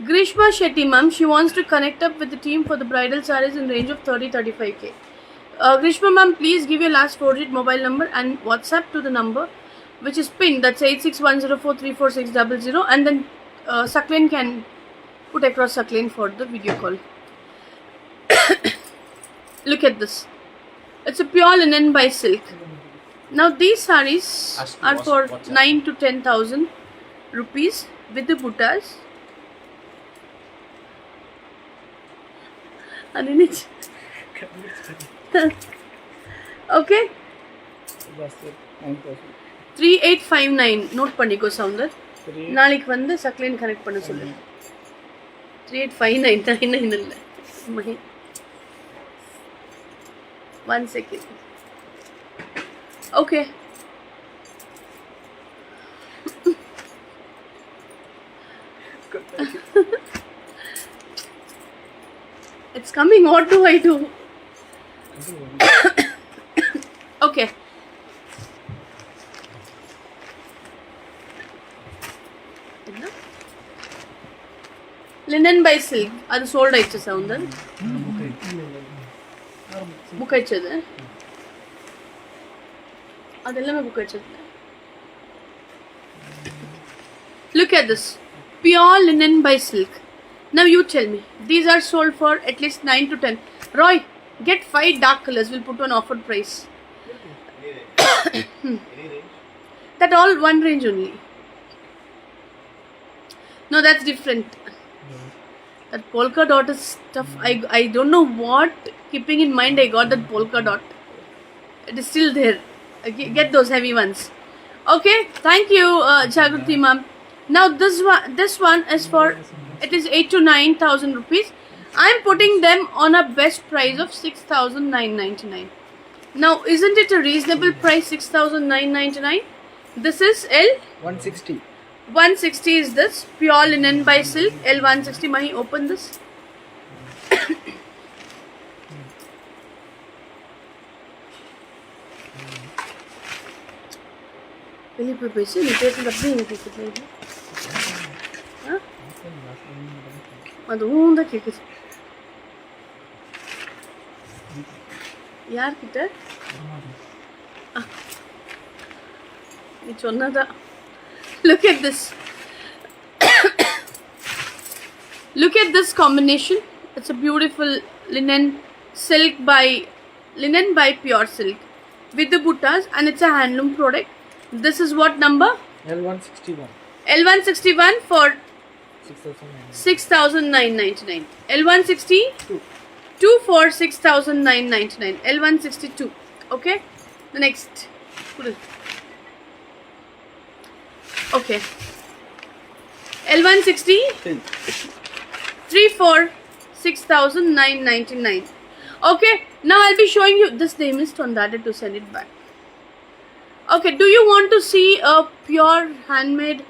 Grishma Shetty ma'am, she wants to connect up with the team for the bridal sarees in range of 30-35k. Grishma ma'am, please give your last 4-digit mobile number and WhatsApp to the number which is pinned. That's 8610434600, and then Suckling can put across Suckling for the video call. Look at this. It's a pure linen by silk. Now these sarees are for 9 to 10,000 rupees with the buttas. Okay. 3859. Note panniko sounder. நாளைக்கு வந்து Saqlain connect பண்ண சொல்லு. 3859 இல்ல. 1 second. Okay. It's coming. What do I do? Okay. Linen by silk. Adu sold aichu sound. Book aichadu. Adellame book aichadu. Look at this. Pure linen by silk. Now you tell me. These are sold for at least 9 to 10. Roy, get 5 dark colors. We'll put on offered price. That all one range only. No, that's different. That polka dot is stuff. I don't know what, keeping in mind I got that polka dot. It is still there. Get those heavy ones. Okay, thank you, Jagruti ma'am. Now this one is for, it is 8 to 9,000 rupees. I am putting them on a best price of 6,999. Now, isn't it a reasonable price? 6,999. This is L 160. 160 is this pure linen by silk. L160. Mahi, open this. வெளியே போய் பேசி நீ பேசுறது அப்படியே எனக்கு கேட்குது. அதுவும் தான் கேட்குது. யார்கிட்ட நீ சொன்னதா. Look at this. Look at this combination. It's a beautiful linen by Pure Silk with the buttas, and it's a handloom product. This is what number? L161. L161 for 6,900. 6,999. L162 for 6,999. L162. Okay. The next. Okay. L163 for 6,999. Okay. Now I'll be showing you this. They missed on that to send it back. Okay. Do you want to see a pure handmade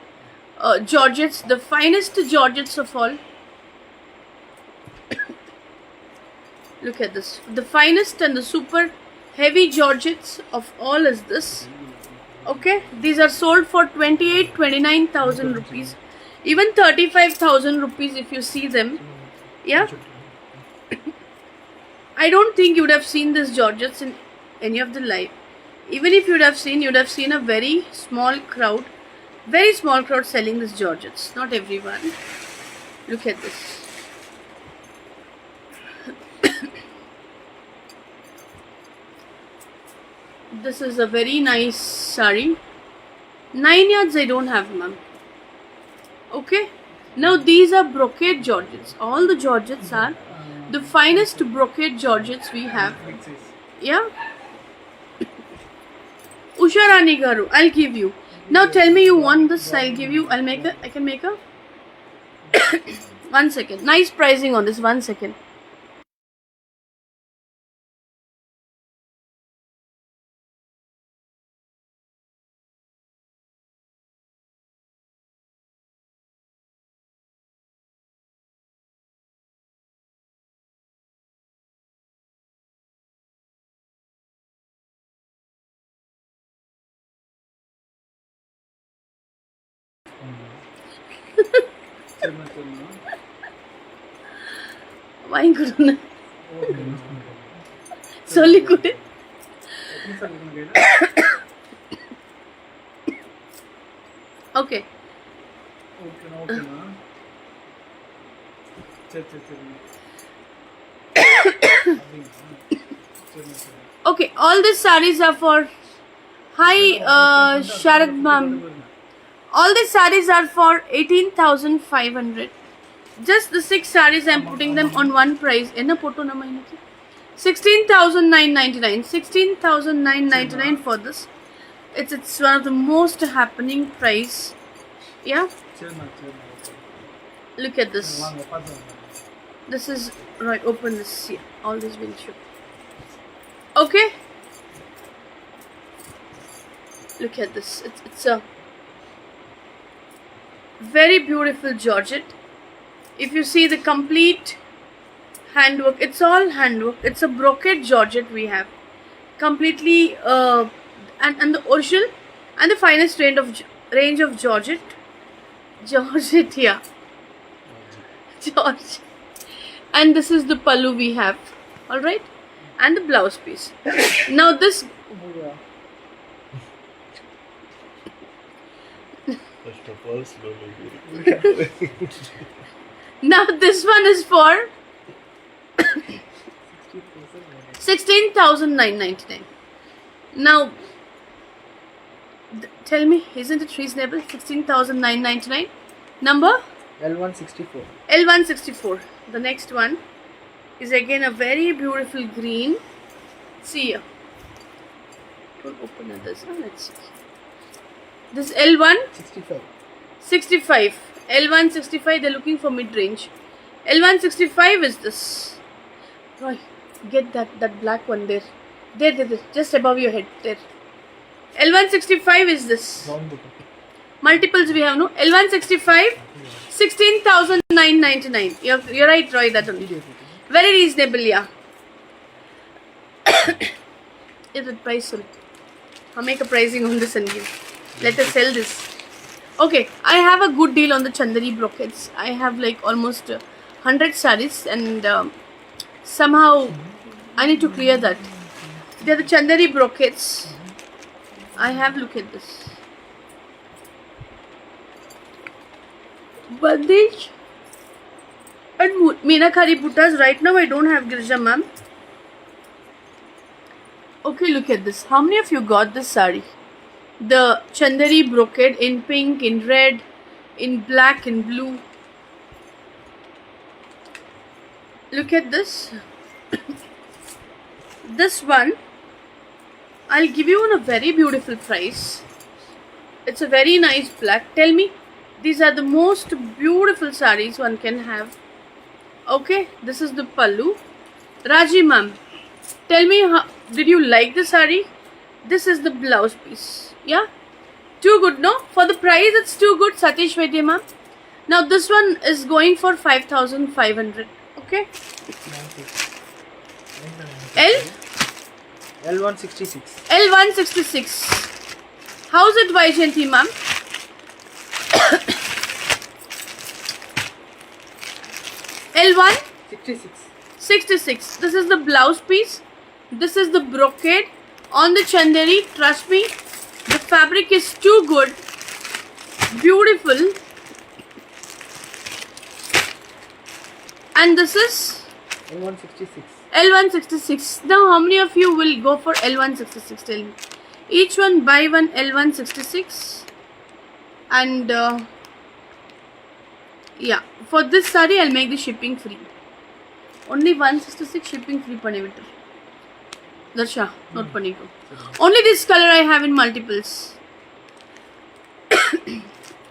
georgettes, the finest georgettes of all? Look at this. The finest and the super heavy georgettes of all is this. Okay, these are sold for 29,000 rupees, even 35,000 rupees if you see them. Yeah, I don't think you would have seen this georgettes in any of the live. Even if you would have seen a very small crowd selling this georgettes. Not everyone. Look at this. This is a very nice sari. 9 yards I don't have, ma'am. Okay. Now these are brocade georgettes. All the georgettes are the finest brocade georgettes we have. Yeah. Usha Rani Garu, I'll give you. Now tell me you want this. I'll give you. I can make a. 1 second. Nice pricing on this. 1 second. வாங்கி கொடுங்க சொல்லி கொடு. Okay okay, all these sarees are for hi Sharad ma'am. All these sarees are for 18,500. Just the 6 sarees I'm putting them on one price. Enna photo nama inaki 16,999. 16,999 for this. It's one of the most happening price. Yeah. Look at this. This is right. Open this. Yeah, all this will show. Okay. Look at this. It's a very beautiful georgette. If you see the complete handwork, it's all handwork. It's a brocade georgette we have, completely and the original and the finest range of georgette, yeah, George. And this is the pallu we have, all right, and the blouse piece. Now this. First of all, slowly. Now this one is for 16,999. Now tell me, isn't it reasonable? 16,999. Number L164. L164. The next one is again a very beautiful green. See here. Don't open others. Let's see. This L165. 65. L165, they're looking for mid-range. L165 is this. Roy, get that black one there. There, just above your head. There. L165 is this. Multiples we have, no? L165, 16,999. You're right, Roy, that only. Very reasonable, yeah. Is it price? I'll make a pricing on this and give. Let us sell this. Okay, I have a good deal on the Chandari brocades. I have like almost 100 sarees, and somehow I need to clear that. They're the Chanderi brocades. I have, look at this. Bandage and Meenakari Buttas. Right now I don't have Girija ma'am. Okay, look at this. How many of you got this sari? The Chanderi brocade in pink, in red, in black, in blue. Look at this. This one I'll give you on a very beautiful price. It's a very nice black. Tell me, these are the most beautiful sarees one can have. Okay, this is the pallu. Raji ma'am, tell me, did you like the saree? This is the blouse piece. Yeah, too good, no? For the price, it's too good. Satish Vaidya ma'am. Now this one is going for 5,500. Okay. L L166. L166. How's it, Vaijanti ma'am? L1 66. 66. This is the blouse piece. This is the brocade on the Chanderi. Trust me, the fabric is too good. Beautiful. And this is L166. L166. Now, how many of you will go for L166? Tell me. Each one buy one L166. And yeah, for this saree, I'll make the shipping free. Only 166 shipping free panivittu. Darsha, not paniko. Only this color I have in multiples.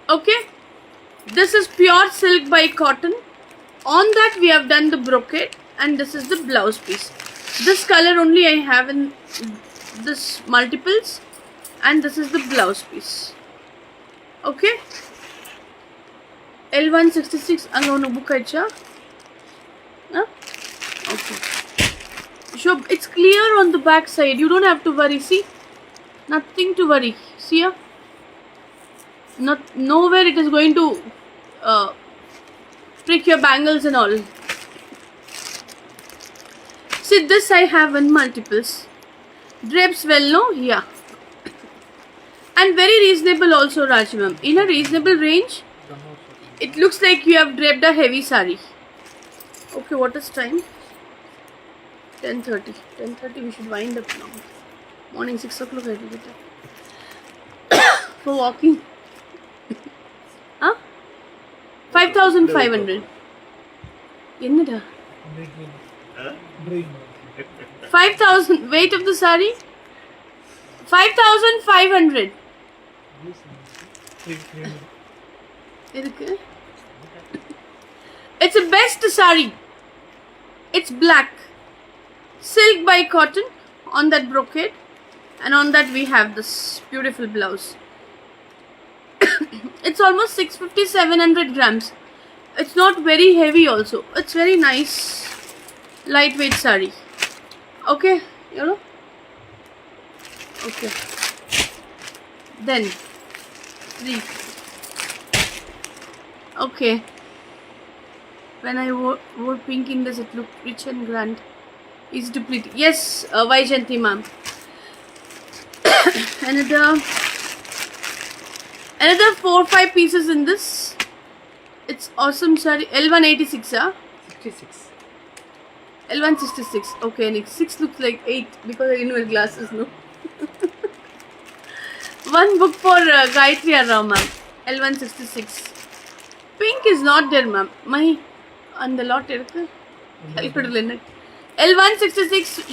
Okay. This is pure silk by cotton. On that we have done the brocade, and this is the blouse piece. This color only I have in this multiples, and this is the blouse piece. Okay. L166 angonu book aicha. Huh? Okay. So it's clear on the back side. You don't have to worry. See, nothing to worry. See here. Nowhere it is going to prick your bangles and all. See, this I have in multiples. Drapes well, no? Yeah. And very reasonable also, Raji ma'am. In a reasonable range, it looks like you have draped a heavy sari. Okay, what is time? 10:30. 10:30 we should wind up now. Morning 6 o'clock I will get up. For walking. Huh? 5,500. Ennada? 5,000. Weight of the sari? 5,500. It's a best sari. It's black. Silk by cotton on that brocade. And on that we have this beautiful blouse. It's almost 650-700 grams. It's not very heavy also. It's very nice. Lightweight sari. Okay. You know? Okay. Then 3. Okay. When I wore pink in this, it looked rich and grand. Easy to pleat. Yes, Vaijanti ma'am. Another 4-5 pieces in this. It's awesome sari. L186, huh? 66. L166. Okay, and 6 looks like 8 because I didn't wear glasses, no? One book for Gayatri Rao, ma'am. L166. Pink is not there, ma'am. My on the lot irukku. L166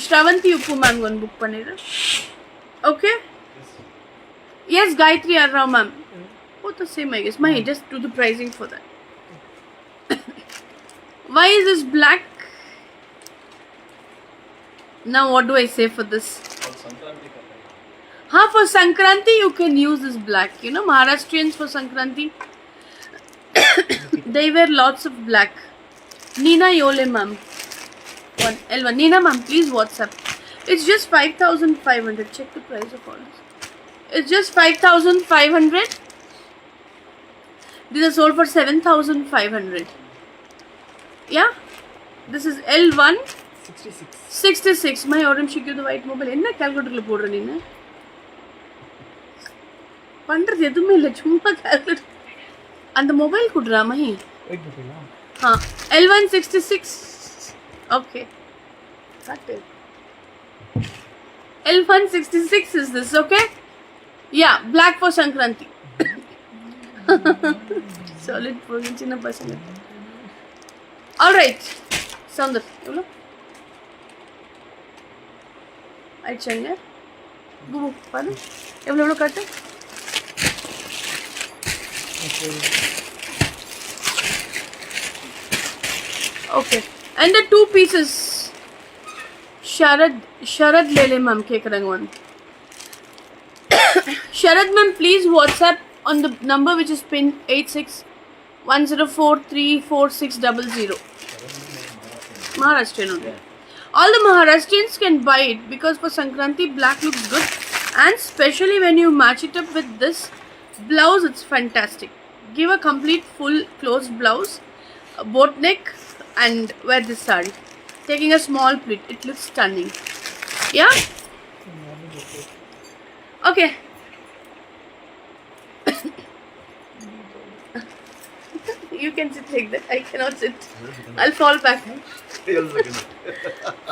Shravanti Uppu ma'am one book panira. Okay? Yes, Gayatri Rao, ma'am. Both the same, I guess. My just do the pricing for that. Why is this black? Now what do I say for this? For Sankranti you can use this black. You know, Maharashtrians for Sankranti they wear lots of black. Nina Yole ma'am. L1. Nina ma'am, please WhatsApp. It's just 5,500. Check the price of all this. It's just 5,500. These are sold for 7,500. Yeah? This is L1. 66. 66. My orange should give the white mobile. என்ன கால்குலேட்டர்ல போடுற நீனு? பண்றது எதுவுமே இல்ல, சும்மா calculator. அந்த mobile குடுறா Mahi. Wait butila. L166. Okay. Cut it. L166 is this, okay? Yeah, black for Sankranti. Solid for chinna pasanga. All right. Sound evlo? Aichanga. Bubu, paru. Evlo cut? Okay. And the two pieces. Sharad Lele ma'am cake rang one. Sharad ma'am, please WhatsApp on the number which is pin 8610434600. Maharashtrian only. All the Maharashtrians can buy it because for Sankranti black looks good, and especially when you match it up with this blouse, it's fantastic. Give a complete full closed blouse, a boat neck, and wear this saree. Taking a small pleat, it looks stunning. Yeah? Okay. You can sit like that. I cannot sit. I'll fall back.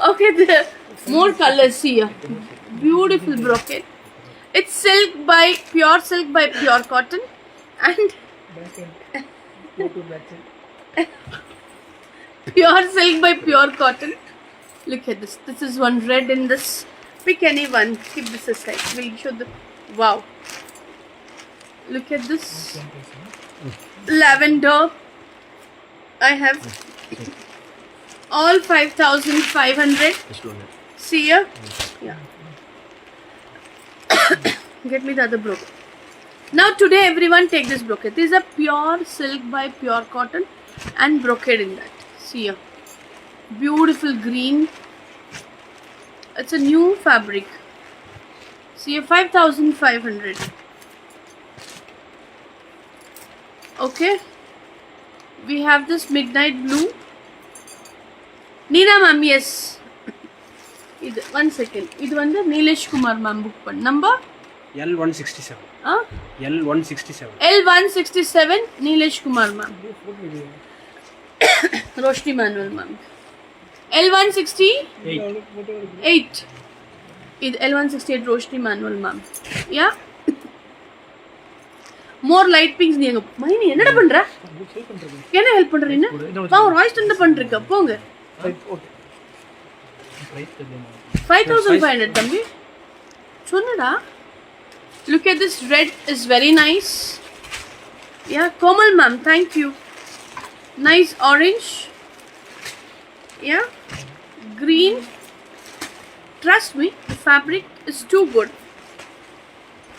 Okay, there are more colors here. Beautiful brocade. It's pure silk by pure cotton, and Back end. Go to back end. pure silk by pure cotton. Look at this. This is one red in this. Pick any one. Keep this aside. We'll show the. Wow. Look at this. Lavender. I have all 5,500. See here? Yeah. Get me the other brocade. Now today everyone take this brocade. These are pure silk by pure cotton and brocade in that. See here. Beautiful green. It's a new fabric. See here, 5,500. Okay. We have this midnight blue. Neena ma'am, yes. One second. This one the Nilesh Kumar ma'am book pan. Number? L167. L167. L167 Nilesh Kumar ma'am. Roshni Manuel ma'am. L168. This L168 Roshni Manuel ma'am. Yeah. More light pinks நீங்க மைனி என்னடா பண்ற? என்ன help பண்ற நீ? வா ஒரு voice தந்து பண்றீங்க போங்க. Okay. 5,500 தம்பி. சொன்னடா. Look at this red is very nice. Yeah, Komal ma'am, thank you. Nice orange. Yeah. Green. Trust me, the fabric is too good.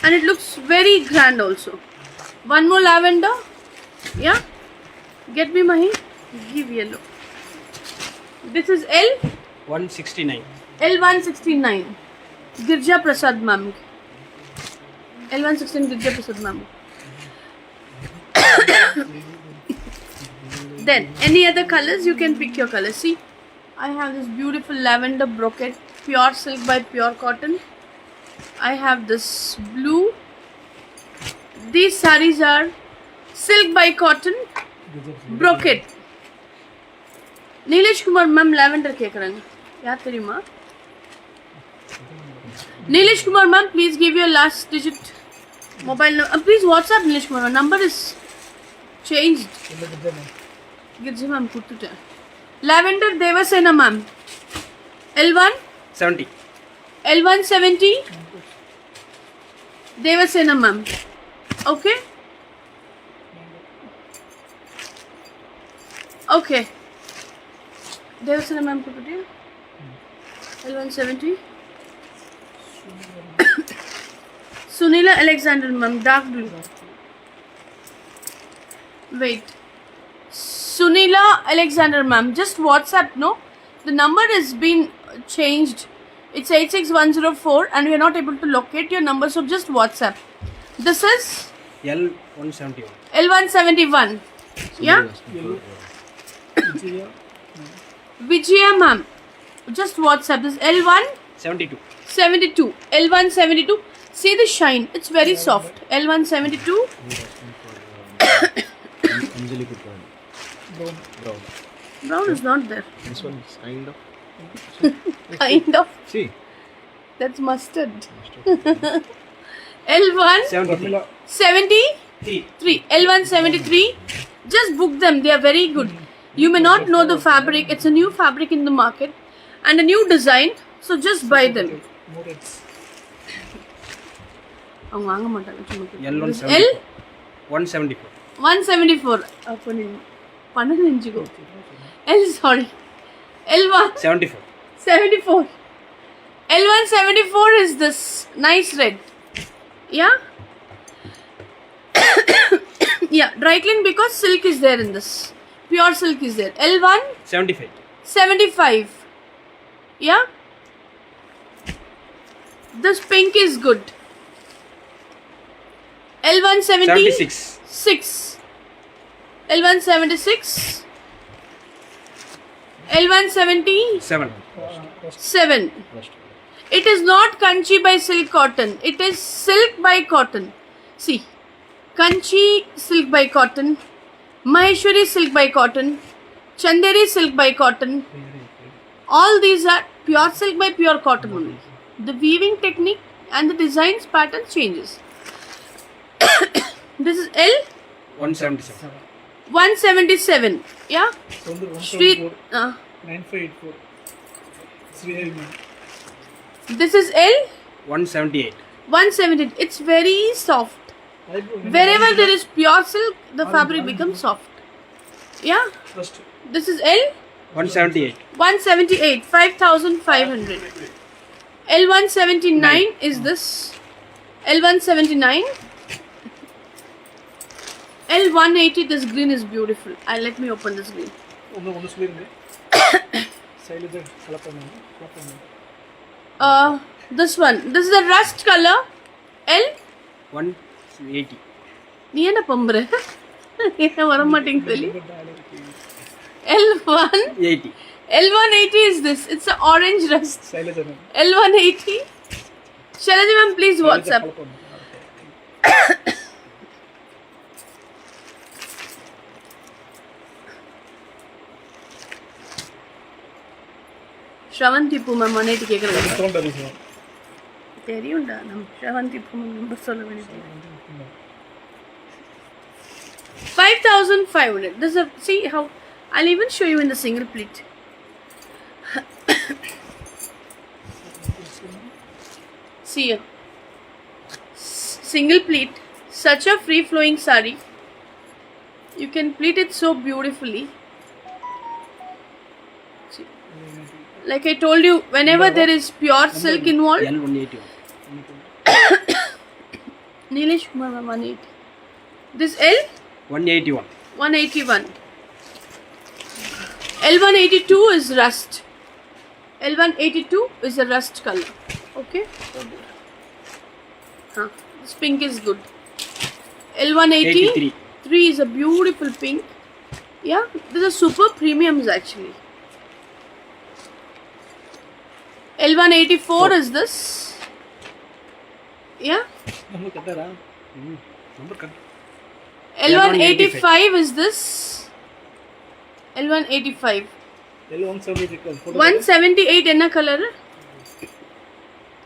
And it looks very grand also. One more lavender. Yeah. Get me Mahi. Give yellow. This is L169. L169. Girja Prasad ma'am. L116 Girja Prasad ma'am. Then any other colors you can pick your color. See, I have this beautiful lavender brocade, pure silk by pure cotton. I have this blue. These sarees are silk by cotton, brocade. Nilesh Kumar ma'am lavender கேக்குறாங்க. யார் தெரியுமா? Nilesh Kumar ma'am, please give your last digit mobile number. Please WhatsApp Nilesh Kumar. Number is changed. Girji ma'am கொடுத்துட்டேன். Lavender Devasena ma'am. L170. Devasena ma'am. Okay. Okay. Devasena ma'am கொடுத்துட்டேன். L170. Sunila Alexander ma'am, dark blue. Wait. Sunila Alexander ma'am, just WhatsApp, no? The number has been changed. It's 86104 and we are not able to locate your number, so just WhatsApp. This is L171. L171. Yeah? Vijaya ma'am. Just WhatsApp. This L1 72. 72. L1 72. See the shine. It's very soft. L1 72. Anjali Putran. Brown. Brown. Brown is not there. This one is kind of. Kind of. See. That's mustard. L1 73. 73. L1 73. Just book them. They are very good. You may not know the fabric. It's a new fabric in the market and a new design. So just buy them. More reds. அவங்க வாங்க மாட்டாங்க சும்மா கேட்டு. L This 174. 174. அப்போ நீ 12 இன்ச்சுக்கோ. L sorry. L1 74. 74. L1 74 is this nice red. Yeah? Yeah, dry clean because silk is there in this. Pure silk is there. L1 75. 75. Yeah? This pink is good. L1 76. 6. L1 76. L1 77. 7. It is not Kanchi by silk cotton. It is silk by cotton. See. Kanchi silk by cotton. Maheshwari silk by cotton. Chanderi silk by cotton. All these are pure silk by pure cotton only. The weaving technique and the designs pattern changes. This is L 177. 177. Yeah? Street. 9584. Srihari ma'am. This is L 178. 170. It's very soft. Wherever there is pure silk, the fabric becomes soft. Yeah? First. This is L 178. 178. 5,500. L179 is this. L179. L180. This green is beautiful. Let me open this green. ಒಂದು ಸುಳಿಂಗೆ Shailaja ಕಲಪನ This one. This is a rust color. L. 180. நீ என்ன பம்புற என்ன வர மாட்டேங்குது சொல்லி L1 80. L180 is this. It's an orange rust. Shailaja ma'am L180. Shalaji ma'am, please WhatsApp. Shravanti Puma மனைட்டு கேக்குறாங்க ತೊಗೊಂಡರಿ sir தெரியும்டா நம்ம Shravanti Puma நம்பர் சொல்ல வேண்டியது 5,500. This is a, see how I'll even show you in the single pleat. See here. Single pleat, such a free flowing sari. You can pleat it so beautifully. See. Like I told you, whenever there is pure silk involved, L 181. Nilesh Kumar 180. This L 181. 181. L182 is rust. L182 is a rust color. Okay. This pink is good. L180 83. 3 is a beautiful pink. Yeah, these are super premiums actually. L184 is this. Yeah. ನಮ್ಮ ಕದ್ದಾರಾ Number cut. L185 is this. L185. ಎಲ್ಲಿ 178 photo 178 enna color?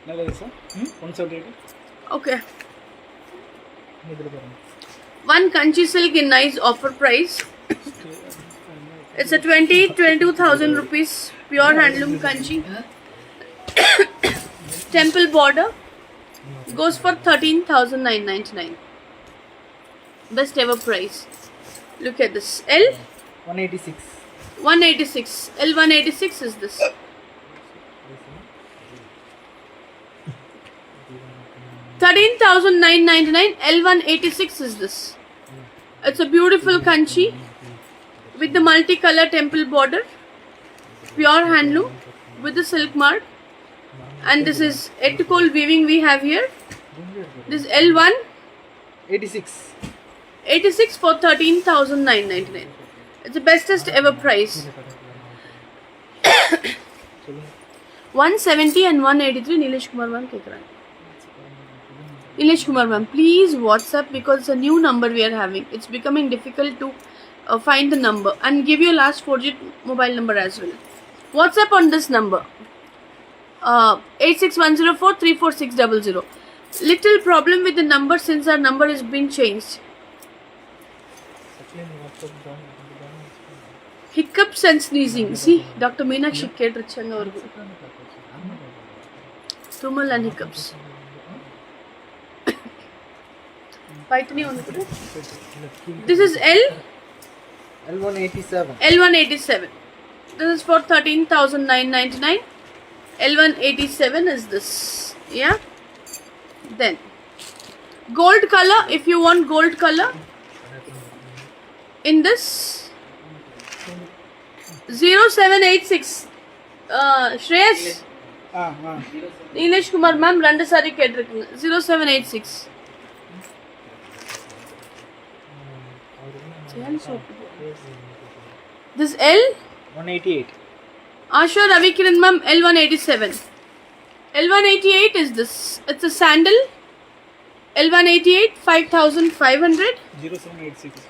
ನಲ್ಲದೆ sir 178 Okay. ಇದ್ರ ಬರೋಣ One Kanchi silk in nice offer price. It's a 22,000 rupees pure handloom Kanchi. Temple border goes for 13,999. Best ever price. Look at this. L 186 186. L 186 is this. $13,999. L 186 is this. It's a beautiful Kanchi with the multicolor temple border, pure handloom with the silk mark, and this is ethical weaving we have here. This L1 86 86 for 13,999. It's the bestest ever price. 170 and 183 Nilesh Kumar ma'am கேக்குறாங்க. Nilesh Kumar ma'am, please WhatsApp because it's a new number we are having. It's becoming difficult to find the number and give your last 4-digit mobile number as well. WhatsApp on this number 86104344600. Little problem with the number since our number has been changed. Hiccups and sneezing. See, Dr. Meenakshi கேட்டிருச்சாங்க அவருக்கு. Tumal and hiccups. Python on the This is L187. L187. This is for 13,999. L187 is this. Yeah. Then gold color. If you want gold color, in this 0786. Shreyas. Nilesh Kumar ma'am ரெண்டு sorry கேட்டிருக்குங்க. 0786. This L 188. Asha Ravikiran ma'am L187. L188 is this. It's a sandal. L188 5500. 0786.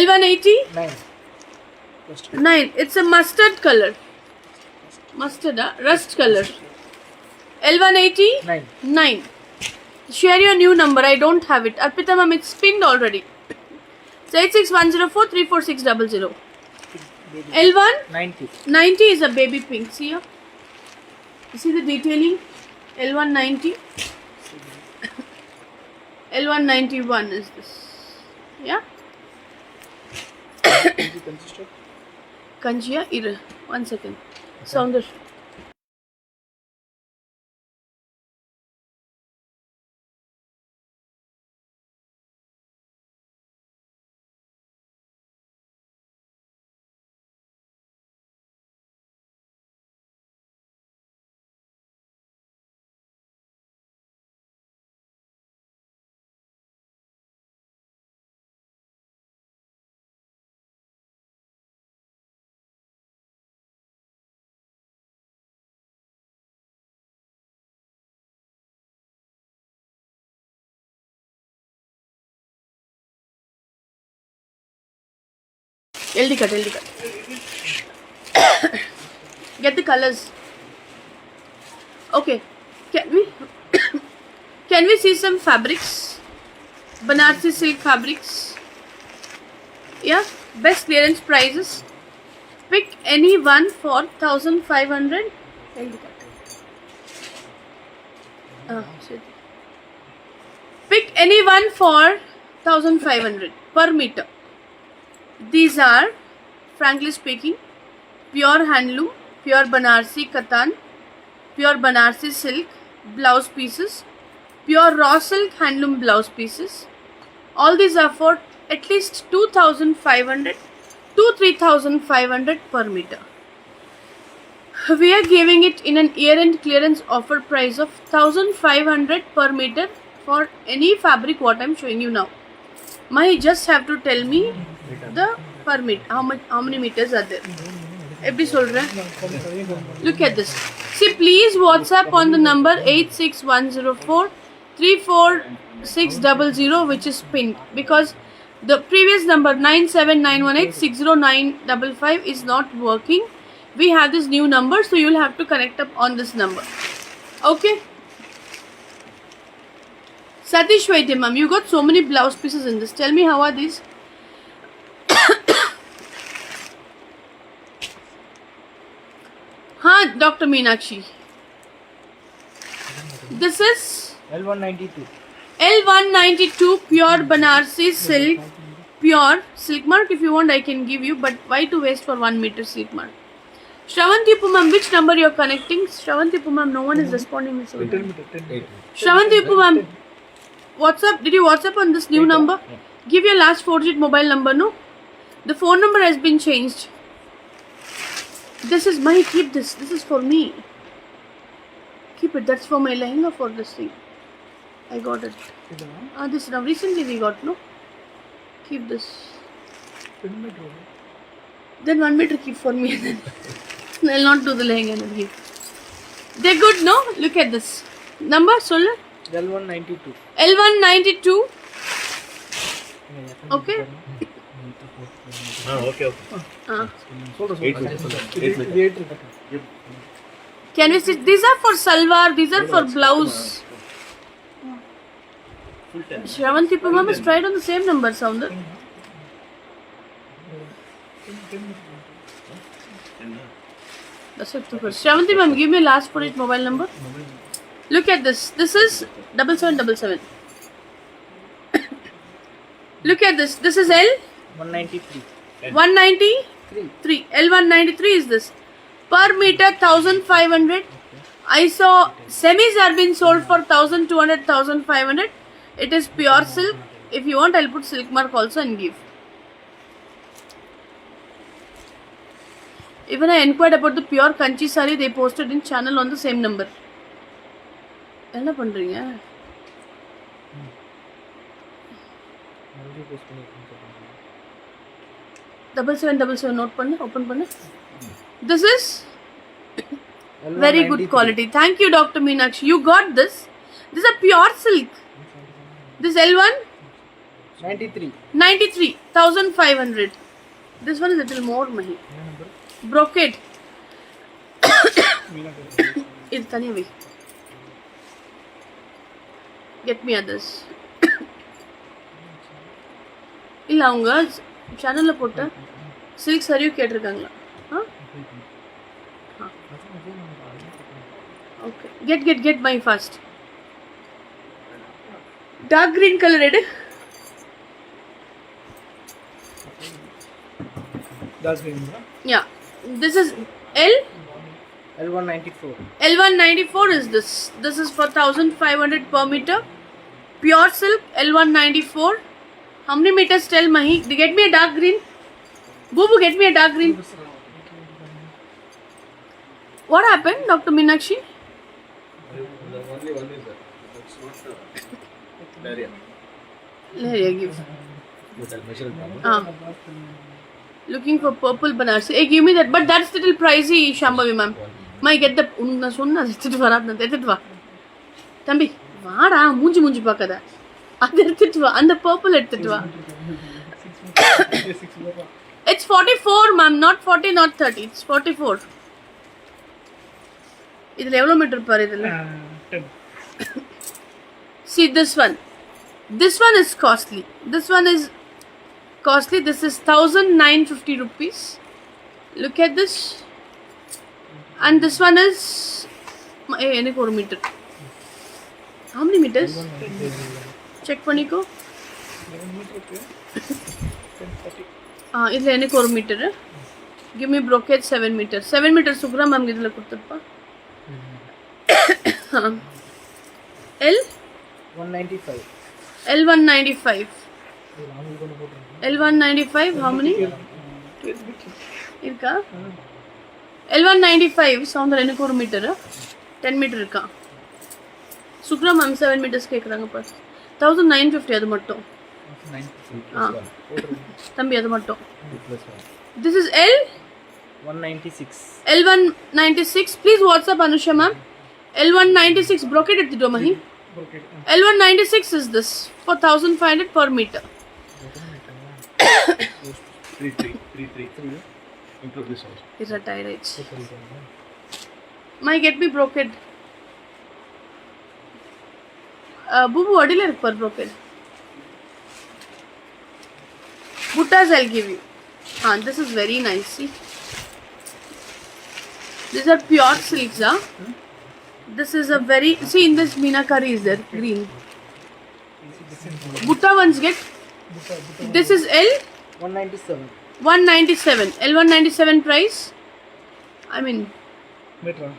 L180 9. 9. It's a mustard color. Mustard, rust color. L180 9. 9. Share your new number. I don't have it. Arpita ma'am, it's pinned already. It's 86104344600. L1 90. 90 is a baby pink. See here? You see the detailing? L190. L191 is this. Yeah? Kanjiya, iru. 1 second. Soundar. LD cut. Get the colors. Okay. Can we see some fabrics? Banarsi silk fabrics. Yeah. Best clearance prices. Pick any one for 1500. LD cut. Pick any one for 1500 per meter. These are, frankly speaking, pure handloom, pure Banarsi Katan, pure Banarsi silk blouse pieces, pure raw silk handloom blouse pieces. All these are for at least 2500 to 3500 per meter. We are giving it in an year-end clearance offer price of 1500 per meter for any fabric what I am showing you now. You just have to tell me the per meter, how many meters are there. Look at this. See, please WhatsApp on the number 86104344600, which is pinned, because the previous number 979186095 is not working. We have this new number, so you'll have to connect up on this number. Okay. Satish Vaidya ma'am, you got so many blouse pieces in this. Tell me, how are these? Dr. Meenakshi. This is L192. L192 pure Banarsi silk. Pure silk mark. If you want, I can give you, but why to waste for 1 meter silk mark? Shravanti Pumam, which number you are connecting? Shravanti Pumam, no one is responding. Shravanti Pumam, WhatsApp. Did you WhatsApp on this new number? Give your last 4-digit mobile number, no? The phone number has been changed. This is my, keep this. This is for me. Keep it. That's for my lehenga for this thing. I got it. This now recently we got, no? Keep this. Then 1 meter keep for me. I'll not do the lehenga energy. They're good, no? Look at this. Number, solla. L192. L192. Okay. Okay. Uh, 8 can we see? These are for salwar. These are for blouse. Shravanti Ma'am has tried on the same number, Sounder. That's it. Shravanti Ma'am, give me last for it mobile number. Look at this. This is 7777. Look at this. This is L 193. 193. L193 is this. Per meter 1500. I saw semis are being sold for 1200, 1500. It is pure silk. If you want, I'll put silk mark also and give. Even I inquired about the pure Kanchi saree. They posted in channel on the same number. என்ன பண்றீங்க? 7777 note பண்ணு, open பண்ணு. This is very good quality. Thank you, Dr. Meenakshi. You got this. This is a pure silk. This L1 93. 93 1500. This one is a little more mahi. Brocade. இது தனியா வை. Get me others. இல்ல அவங்க சேனல்ல போட்ட silk சரியும் கேட்டிருக்காங்களா? Okay get my first. Dark green color எடு. That's green. Yeah. This is L194. L194 is this. This is for 1500 per meter. Pure silk L194. How many meters tell Mahi? Get me a dark green. Boo, get me a dark green. What happened, Dr. Meenakshi? Laria, give. Looking for purple Banarsi. Hey, give me that. But that's little pricey, Shambhavi ma'am. My get the unna sonna எடுத்துட்டு வராதே எடுத்துட்டு வா. தம்பி வாடா மூஞ்சி பார்க்காத. அது எடுத்துட்டு வா. அந்த purple எடுத்துட்டு வா. It's 44 ma'am, not 40, not 30. It's 44. இதுல எவ்வளவு மீட்டர் பாரு இதுல? 10. See this one. This one is costly. This one is costly. This is 1950 rupees. Look at this. And this one is எனக்கு ஒரு metre. How many meters? Check பண்ணிக்கோ. 11 meter okay. 1030. இதுல எனக்கு ஒரு metre. Give me brocade 7 meters. 7 meters Sukra ma'am இதுல கொடுத்துப்பா. L 195. L195. L195 how many? இருக்கா? L195 Soundar எனக்கு ஒரு மீட்டர் 10 மீட்டர் இருக்கா? சுக்ரா மேம் 7 meters கேக்குறாங்க பாரு. 1950 அது மட்டும். தம்பி அது மட்டும். This is L 196. L196. Please WhatsApp Anusha ma'am. L196 brocade எடுத்துட்டு வா Mahi. Okay. L196 is this for 1500 per meter. 3 include this also. It's a tie rate. My get me brocade. Bubu adile iruk par brocade. Buttas I'll give you. This is very nice. See, these are pure silks. This is a very see in this meenakari is there green. Butta ones get. This is L 197. 197. L197 price. I mean Meter.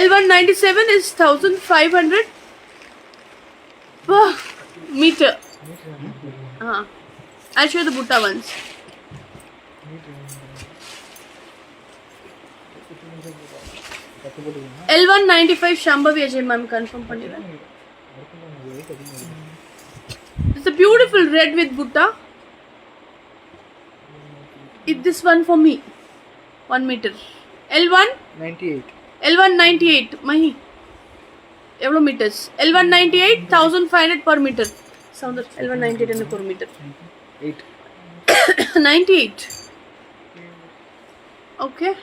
L197 is 1500 per meter. I'll show you the Butta ones. L195 Shambhavi Ajay ma'am confirm pannira. It's a beautiful red with Butta. This one for me. 1 meter. L1 98. L1 98 Mahi. Evlo meters. L1 98 1500 per meter. Sounder L1 98 and per meter. 8. 98. Okay.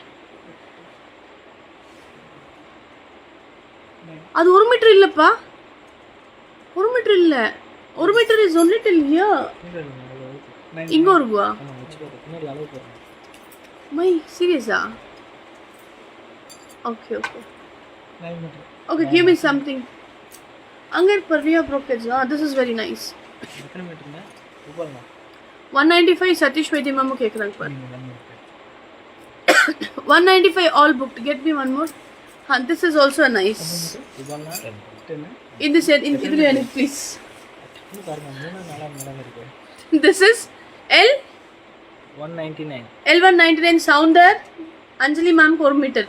அது 1 metre இல்லப்பா, 1 meter இல்ல, 1 meter is only till here. இங்க இருக்குவா பின்னாடி அளவு போடுறேன். My சீரியஸா? Okay okay 9 meter. Okay, give me something. அங்க இருக்கு ரியா ப்ரோக்கெட்ஸ். This is very nice. எத்தனை மீட்டர்னா? ரூபாய்னா? 195 சதீஷ் வைத்திய மாமா கேக்குறாங்க பாரு. 195 all booked. Get me one more. This is also a nice. ரூபாய்னா 10. In this இதுல எனக்கு please. இன்னும் பாருங்க 3 4 மேல இருக்கு. This is L 199. L199 sounder Anjali ma'am per meter.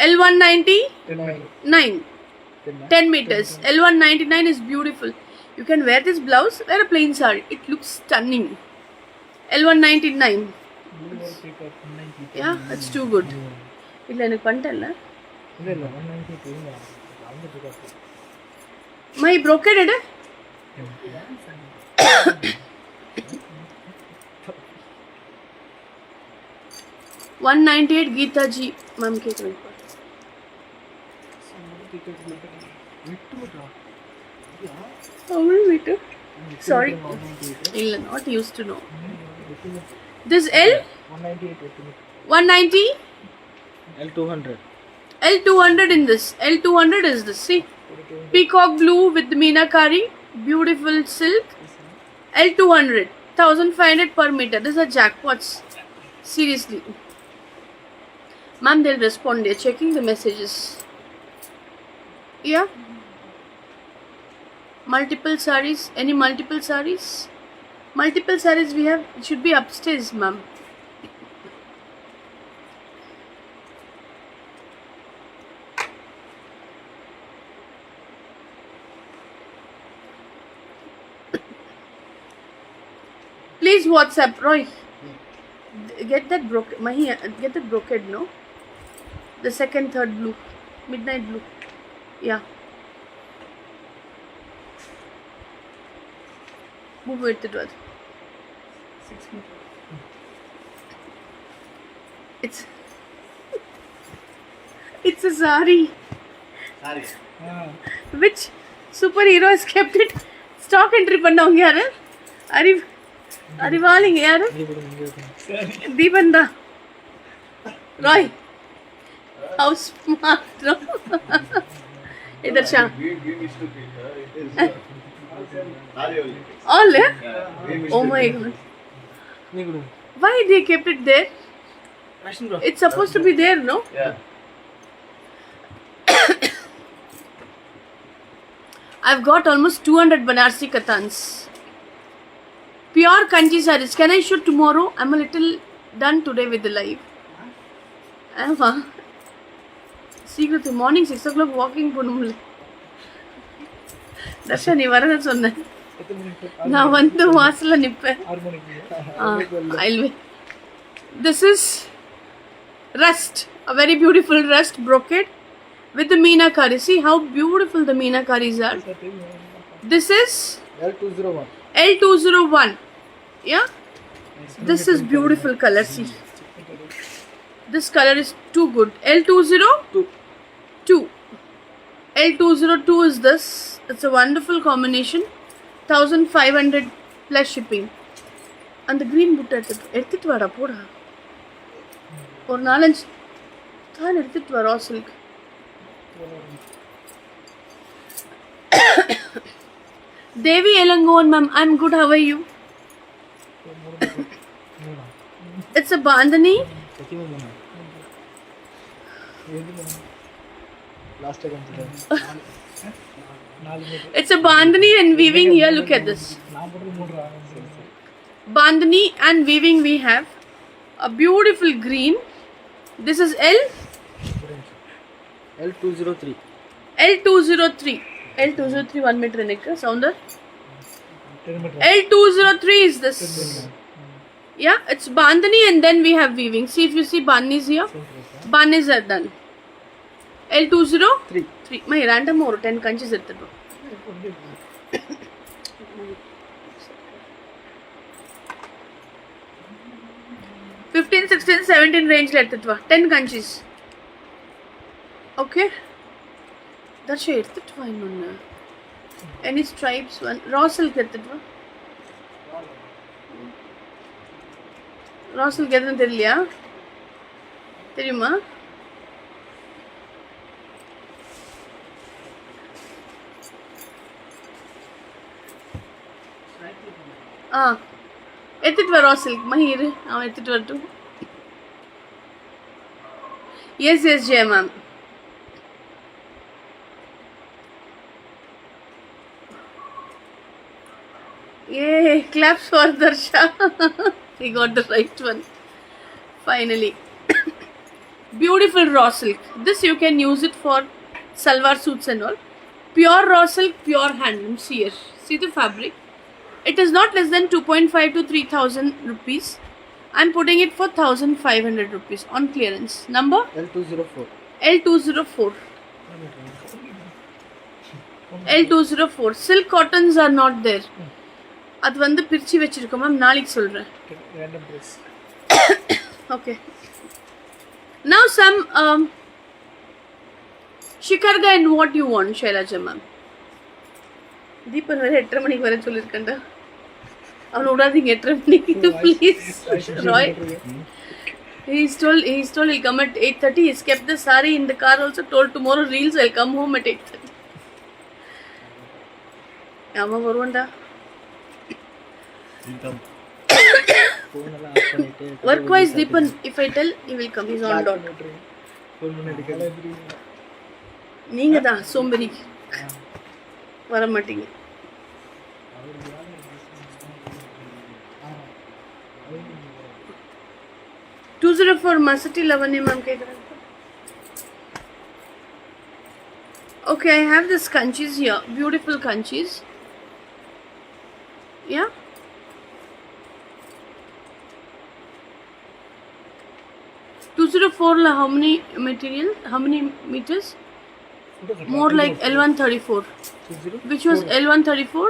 L190 9 10 meters. L199 is beautiful. You can wear this blouse, wear a plain saree. It looks stunning. L199. Yeah, that's too good. இல்ல எனக்கு பண்ணிட்டேன்ல. இல்ல 190 போங்க. வந்துட்டு இருக்கு. My brocaded. 198 Geeta ji ma'am கேக்குறேன். How many meter? Sorry. Illa, not used to know. This L 190 L200. L200 in this. L200 is this. See, peacock blue with meenakari, beautiful silk. L200 1500 per meter. These are jackpots. Seriously, ma'am, they'll respond. They're checking the messages. Yeah. Multiple sarees. Any multiple sarees? Multiple sarees we have. It should be upstairs, ma'am. Please WhatsApp Roy. Get that Mahi, get that brocade, no? The second, third blue, midnight blue. Yeah. Move it to 6 meter. It's a sari. Sorry. Which superhero has kept it? Stock entry பண்ணவங்க யாரு? அறிவாளிங்க யாரு? தீபன் தான். Rai. How smart, no? इधर शा. We missed it. It is sorry only. All, yeah? We missed Oh it. my god. நீ கொடு. Why they kept it there? Fashion bro. It's supposed to be there, no? Yeah. I've got almost 200 Banarsi Kathans. Pure Kanji sarees. Can I shoot tomorrow? I'm a little done today with the live. Secret morning 6 o'clock walking போனும்ல. Darsha நீ வரத சொன்னேன். நான் வந்து வாசல்ல நிப்பேன். 6 மணிக்கு. I'll wait. This is rust. A very beautiful rust brocade with the meenakari. See how beautiful the meenakaris are. This is L201. L201. Yeah. This is beautiful color. See. This color is too good. L202. L202 is this. It's a wonderful combination. 1500 plus shipping. And the green boot எடுத்துட்டு வாடா போடா. ஒரு 4-5 தான் எடுத்துட்டு வா raw silk. Devi Elangon ma'am, I'm good. How are you? It's a bandhani. Last time வந்து 4 metre. It's a bandhani and weaving here. Look at this. நான் போடுறது 3 Bandhani and weaving we have. A beautiful green. This is L203. L203. L203 1 meter. Sounder. 10 metre. L203 is this. Yeah, it's bandhani and then we have weaving. See if you see bandhanis here. Bandhanis are done. L203. 3. My random or 10 kanchis irtadu. 15, 16, 17 range le 10 kanchis. Okay. That's it. Fine. Any stripes one? Raw silk எடுத்துட்டு raw silk எதுன்னு தெரியலையா? தெரியுமா? எடுத்துட்டு வா raw silk Mahir அவன் எடுத்துட்டு வரட்டும். Yes, Jay ma'am. Yay, claps for Darsha. He got the right one. Finally. Beautiful raw silk. This you can use it for salwar suits and all. Pure raw silk, pure handloom. See here. See the fabric. It is not less than 2.5 to 3,000 rupees. I'm putting it for 1,500 rupees on clearance. Number? L204. L204. L204. Silk cottons are not there. அது வந்து பிரிச்சு வச்சிருக்கோம் ma'am, நாளைக்கு சொல்றேன். random dress. Okay. Now some shikarga and what you want, Shailaja ma'am. Deepan வேற 8:30 மணிக்கு வர சொல்லிருக்கேன்டா. அவனை விடாதீங்க 8:30 மணிக்கு please. Roy. He's told he'll come at 8:30. He's kept the sari in the car also. Told tomorrow reels I'll come home at 8:30. ஆமா வருவான்டா. phone எல்லாம் of பண்ணிட்டு Work-wise, Deepan, if I tell, he will come. He's on dot. phone பண்ணி எடுக்கல. நீங்க தான் சோம்பேறி வர மாட்டீங்க. $204 Masati Lavanya ma'am கேக்குறாங்க. Okay, I have this kanchis here. Beautiful kanchis. Yeah. $204 la how many material? How many meters? More like L134. Which was L134?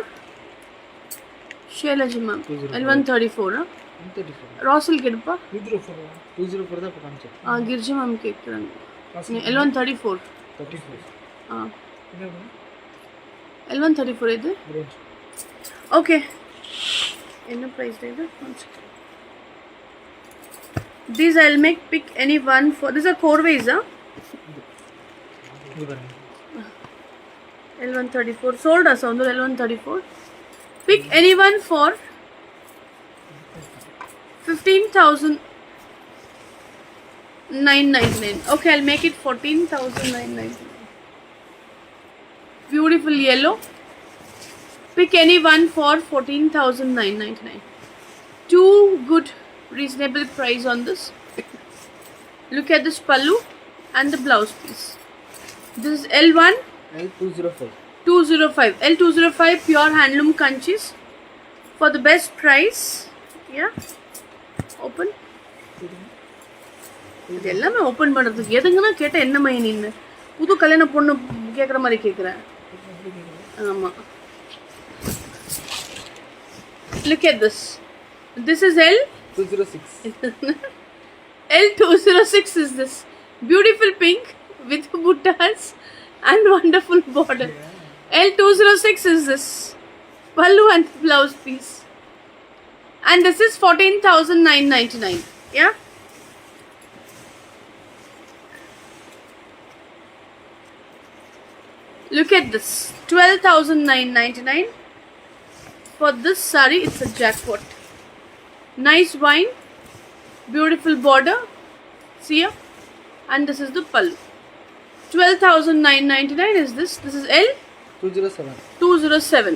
Shailaji ma'am. L134. Huh? 134. Raw silk eduppa. 204 தான் காமிச்சேன். Girja ma'am கேக்குறாங்க. L134. 34. என்ன L134 இது? range? Okay. என்ன price இது? These I'll make pick any one for. These are Corways, huh? இது பாருங்க. L134 sold us on the L134. Pick anyone for 15,999. Okay, I'll make it 14,999. Beautiful yellow. Pick anyone for 14,999. Too good, reasonable price on this. Look at this pallu and the blouse piece. This is L1. L205. 205. L205 pure handloom kanchis for the best price. Yeah. Open. இது எல்லாமே open பண்ணுறதுக்கு எதுங்கன்னா கேட்டால் என்ன my நின்று புது கல்யாண பொண்ணு கேட்குற மாதிரி கேட்குறேன். ஆமாம். Look at this. This is L206. L206 is this. Beautiful pink with buttas and wonderful border. L206 is this. Pallu and blouse piece. And this is 14,999. Yeah. Look at this. 12,999. For this sari, it's a jackpot. Nice wine. Beautiful border. See here. And this is the pallu. 12,999 is this. This is L207. 207.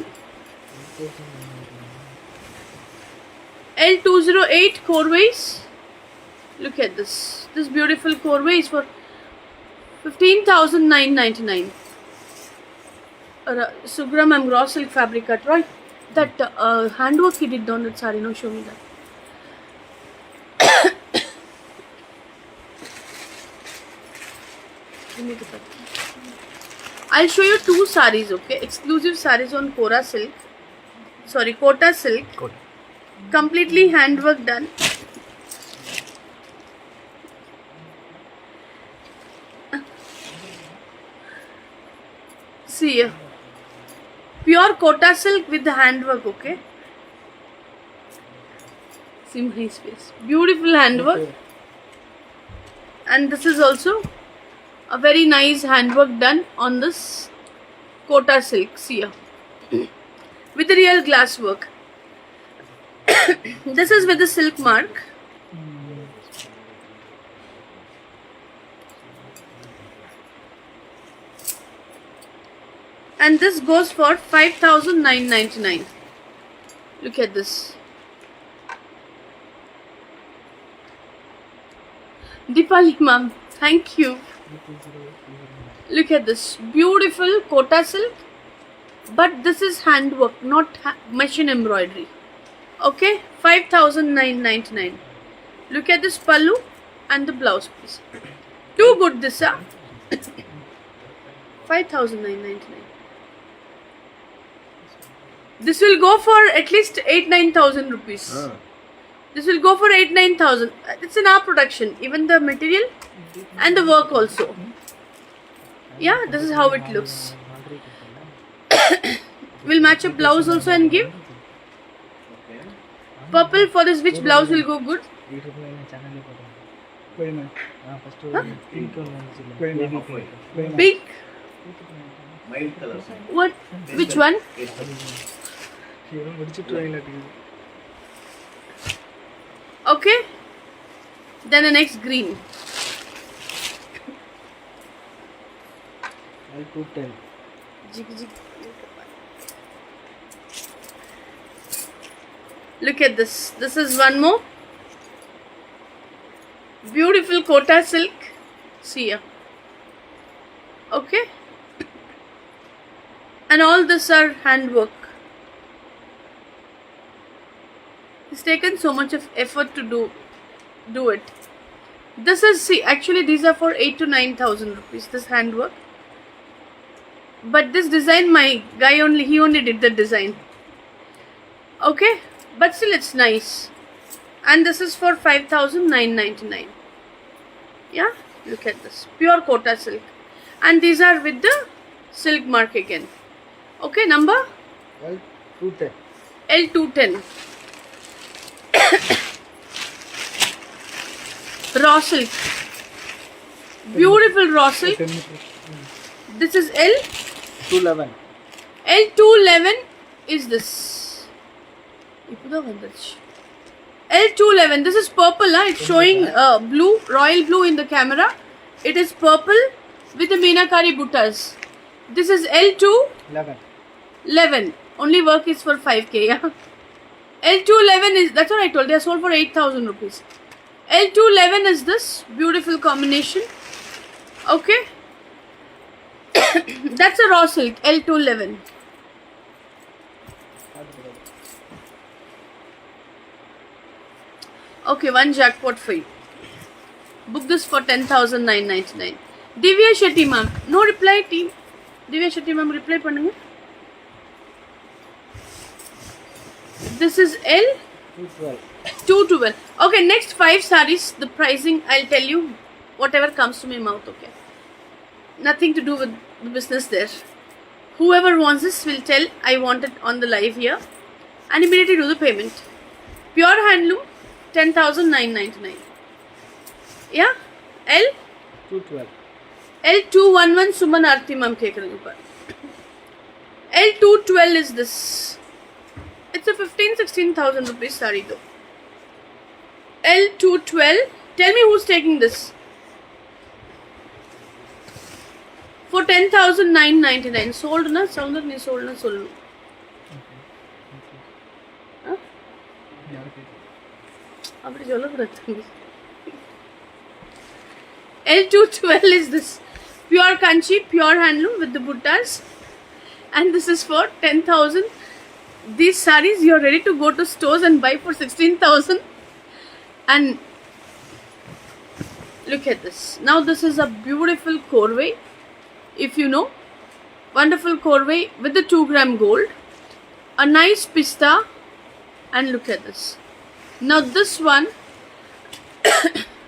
L208 Corways. Look at this. This beautiful Corway is for 15,999. Sugram and raw silk fabric cut, right? That handwork he did on that saree. No, show me that. I'll show you two saris, okay? Exclusive saris on Kora silk. Sorry, Kota silk. Good. Completely handwork done. See here. Pure Kota silk with the handwork, okay? See my face. Beautiful handwork. And this is also a very nice handwork done on this Kota silk. See here. With the real glass work. This is with the silk mark. And this goes for 5,999. Look at this. Deepali ma'am, thank you. Look at this beautiful Kota silk, but this is handwork, not machine embroidery. Okay, 5,999. Look at this pallu and the blouse piece. Too good this, huh? 5,999. This will go for at least 8,000-9,000 rupees. This will go for 8,000-9,000. It's in our production, even the material and the work also. Yeah, this is how it looks. We'll match a blouse also and give. Purple for this, which blouse will go good? Pink. Mild color. What? Which one? Okay. Then the next green. Look at this. This is one more. Beautiful Kota silk. See here. Okay. And all this are handwork. It's taken so much of effort to do it. This is, see, actually these are for 8,000 to 9,000 rupees, this handwork. But this design, my guy he only did the design. Okay, but still it's nice. And this is for 5,999. Yeah, look at this, pure Kota silk. And these are with the silk mark again. Okay, number? L210. L210. Raw silk. Beautiful raw silk. This is L211. L211 is this. L211. This is purple. It's showing blue, royal blue in the camera. It is purple with the Meenakari buttas. This is L211. Only work is for 5k. Yeah. L211 is, that's what I told. They are sold for 8,000 rupees. L211 is this beautiful combination. Okay. That's a raw silk. L211. Okay, one jackpot for you. Book this for 10,999. Divya Shetty ma'am. No reply team. Divya Shetty ma'am reply pannunga. This is L212. Okay, next 5 sarees. The pricing I'll tell you whatever comes to my mouth. Okay. Nothing to do with the business there. Whoever wants this will tell I want it on the live here and immediately do the payment. Pure handloom 10,999. Yeah. L212. L211 Suman Arti ma'am kek rahi hu. L212 is this. It's a 15,000-16,000 rupees saree though. L212. Tell me who's taking this. For 10,999. Sold na? Sound ni sold na sollu. Huh? L212 is this. Pure Kanchi, pure handloom with the buttas. And this is for 10,000. These sarees you are ready to go to stores and buy for 16,000. And Look at this. Now this is a beautiful corvée, if you know. Wonderful corvée with the 2-gram gold. A nice pista, and look at this. Now this one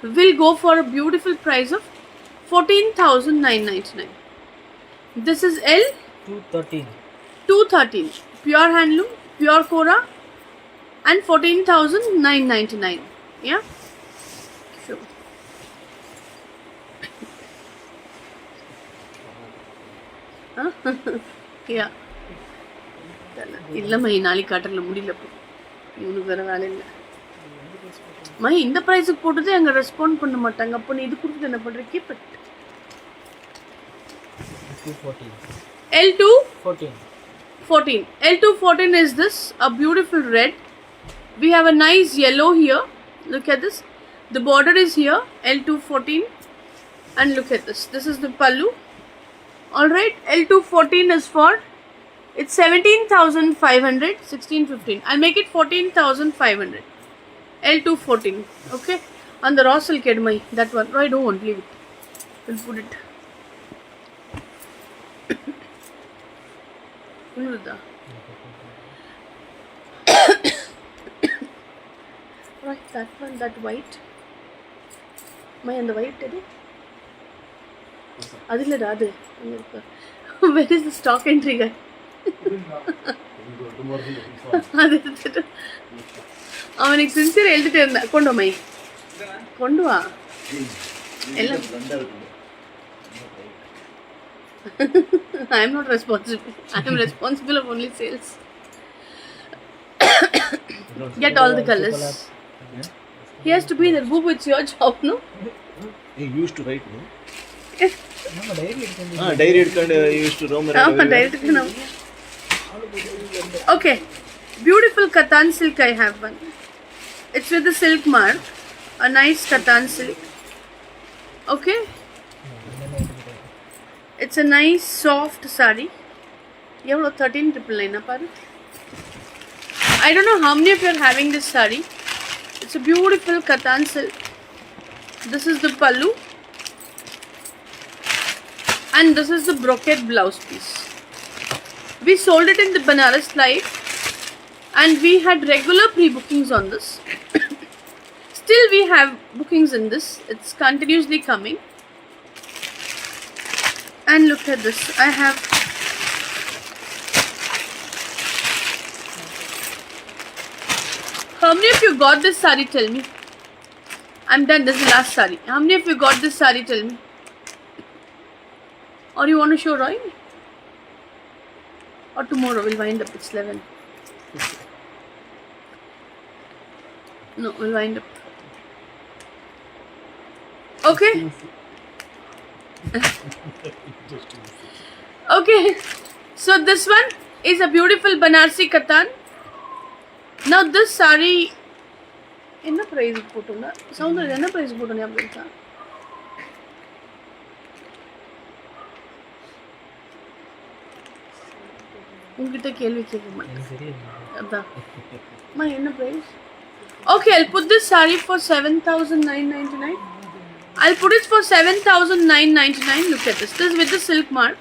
will go for a beautiful price of 14,999. This is L 213. 213, pure handloom, pure Cora, and 14,999. Yeah, sure. Yeah. இல்லம்மா நாளைக்கு காட்டல முடியல இவனுக்கு வேற வேலை இல்லை my இந்த ப்ரைஸுக்கு போட்டுட்டு அங்கே ரெஸ்பாண்ட் பண்ண மாட்டாங்க அப்போ நீ இது கொடுத்துட்டு என்ன பண்ணுற keep it 214. L2 14. 14. L214 is this, a beautiful red. We have a nice yellow here. Look at this. The border is here, L214. And look at this. This is the pallu. Alright, L214 is for, it's 17,500, 1615. I'll make it 14,500. L214. Okay. On the raw silk edmai, that one. No, I don't want, leave it. We'll put it. Right, that one, that white. My and the white, did it? Adilada, adu. Where is the stock entry guy? அவனுக்கு sincere எழுதிட்டு இருந்தேன் கொண்டு my கொண்டு வா எல்லாம் I am not responsible. I am responsible of only sales. Get all the colors. He has to be there. Boo, it's your job, no? He used to write, no? நம்ம diary எடுத்து Diary எடுக்கண்டு he used to roam around. Direct now. Okay. Beautiful Katan silk I have one. It's with the silk mark. A nice Katan silk. Okay. It's a nice soft sari. You have 13,999. I don't know how many of you are having this sari. It's a beautiful Katan silk. This is the pallu. And this is the brocade blouse piece. We sold it in the Banaras Live. And we had regular pre-bookings on this. Still we have bookings in this. It's continuously coming. And look at this. I have how many of you got this sari? Tell me. I'm done. This is the last sari. How many of you got this sari? Tell me. Or you want to show Roy? Or tomorrow we'll wind up. It's 11. No, we'll wind up. Okay. Okay. So this one is a beautiful Banarsi Katan. Now this sari, என்ன price போட்டோம்னா சௌந்தர்யா என்ன price போட்டோம் ஞாபகம் இருக்கா உங்ககிட்ட கேள்வி கேட்க மாட்டேன் எனக்கு தெரியாது. அதான் மா என்ன price? Okay, I'll put this sari for 7,999. I'll put it for 7,999. Look at this. This is with the silk mark.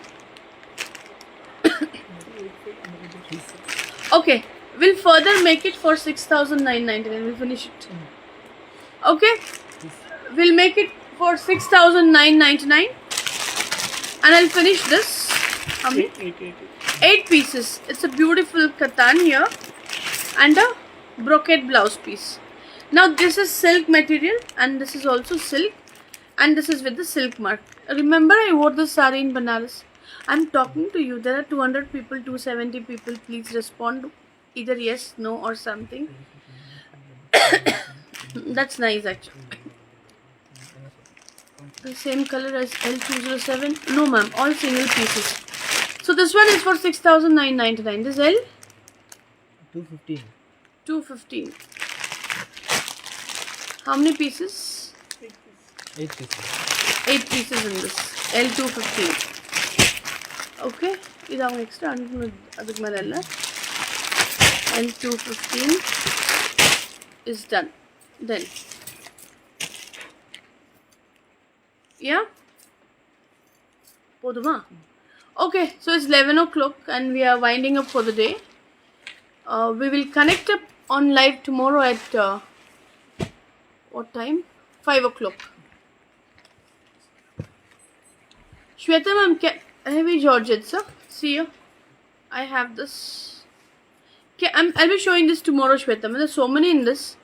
Okay, we'll further make it for 6,999. We'll finish it. Okay, we'll make it for 6,999. And I'll finish this. How many? 8 pieces. It's a beautiful katan here and a brocade blouse piece. Now this is silk material and this is also silk and this is with the silk mark. Remember I wore this saree in Banaras. I'm talking to you. There are 200 people, 270 people. Please respond either yes, no or something. That's nice actually. The same color as L207. No ma'am, all single pieces. So this one is for 6,999. This L 215. 215. How many pieces? 8 pieces. 8 pieces in this. L215. Okay. This is extra. L215 is done. Then Yeah? Poduma? Okay, so it's 11 o'clock and we are winding up for the day. We will connect up on live tomorrow at what time? 5 o'clock. Shweta ma'am, heavy Georgettes, sir. See you. I have this. Okay, I'll be showing this tomorrow, Shweta ma'am. There's so many in this.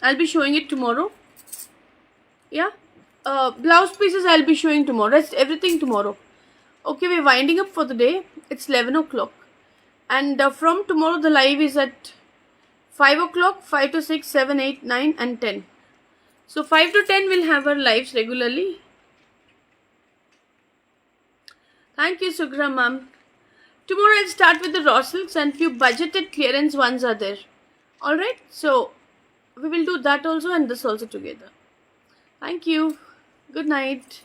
I'll be showing it tomorrow. Yeah. Blouse pieces I'll be showing tomorrow. Rest everything tomorrow. Okay, we're winding up for the day. It's 11 o'clock. And from tomorrow the live is at 5 o'clock, 5 to 6, 7, 8, 9 and 10. So 5 to 10 we'll have our lives regularly. Thank you, Sugra ma'am. Tomorrow I'll start with the raw silks and few budgeted clearance ones are there. Alright, so we will do that also and this also together. Thank you. Good night.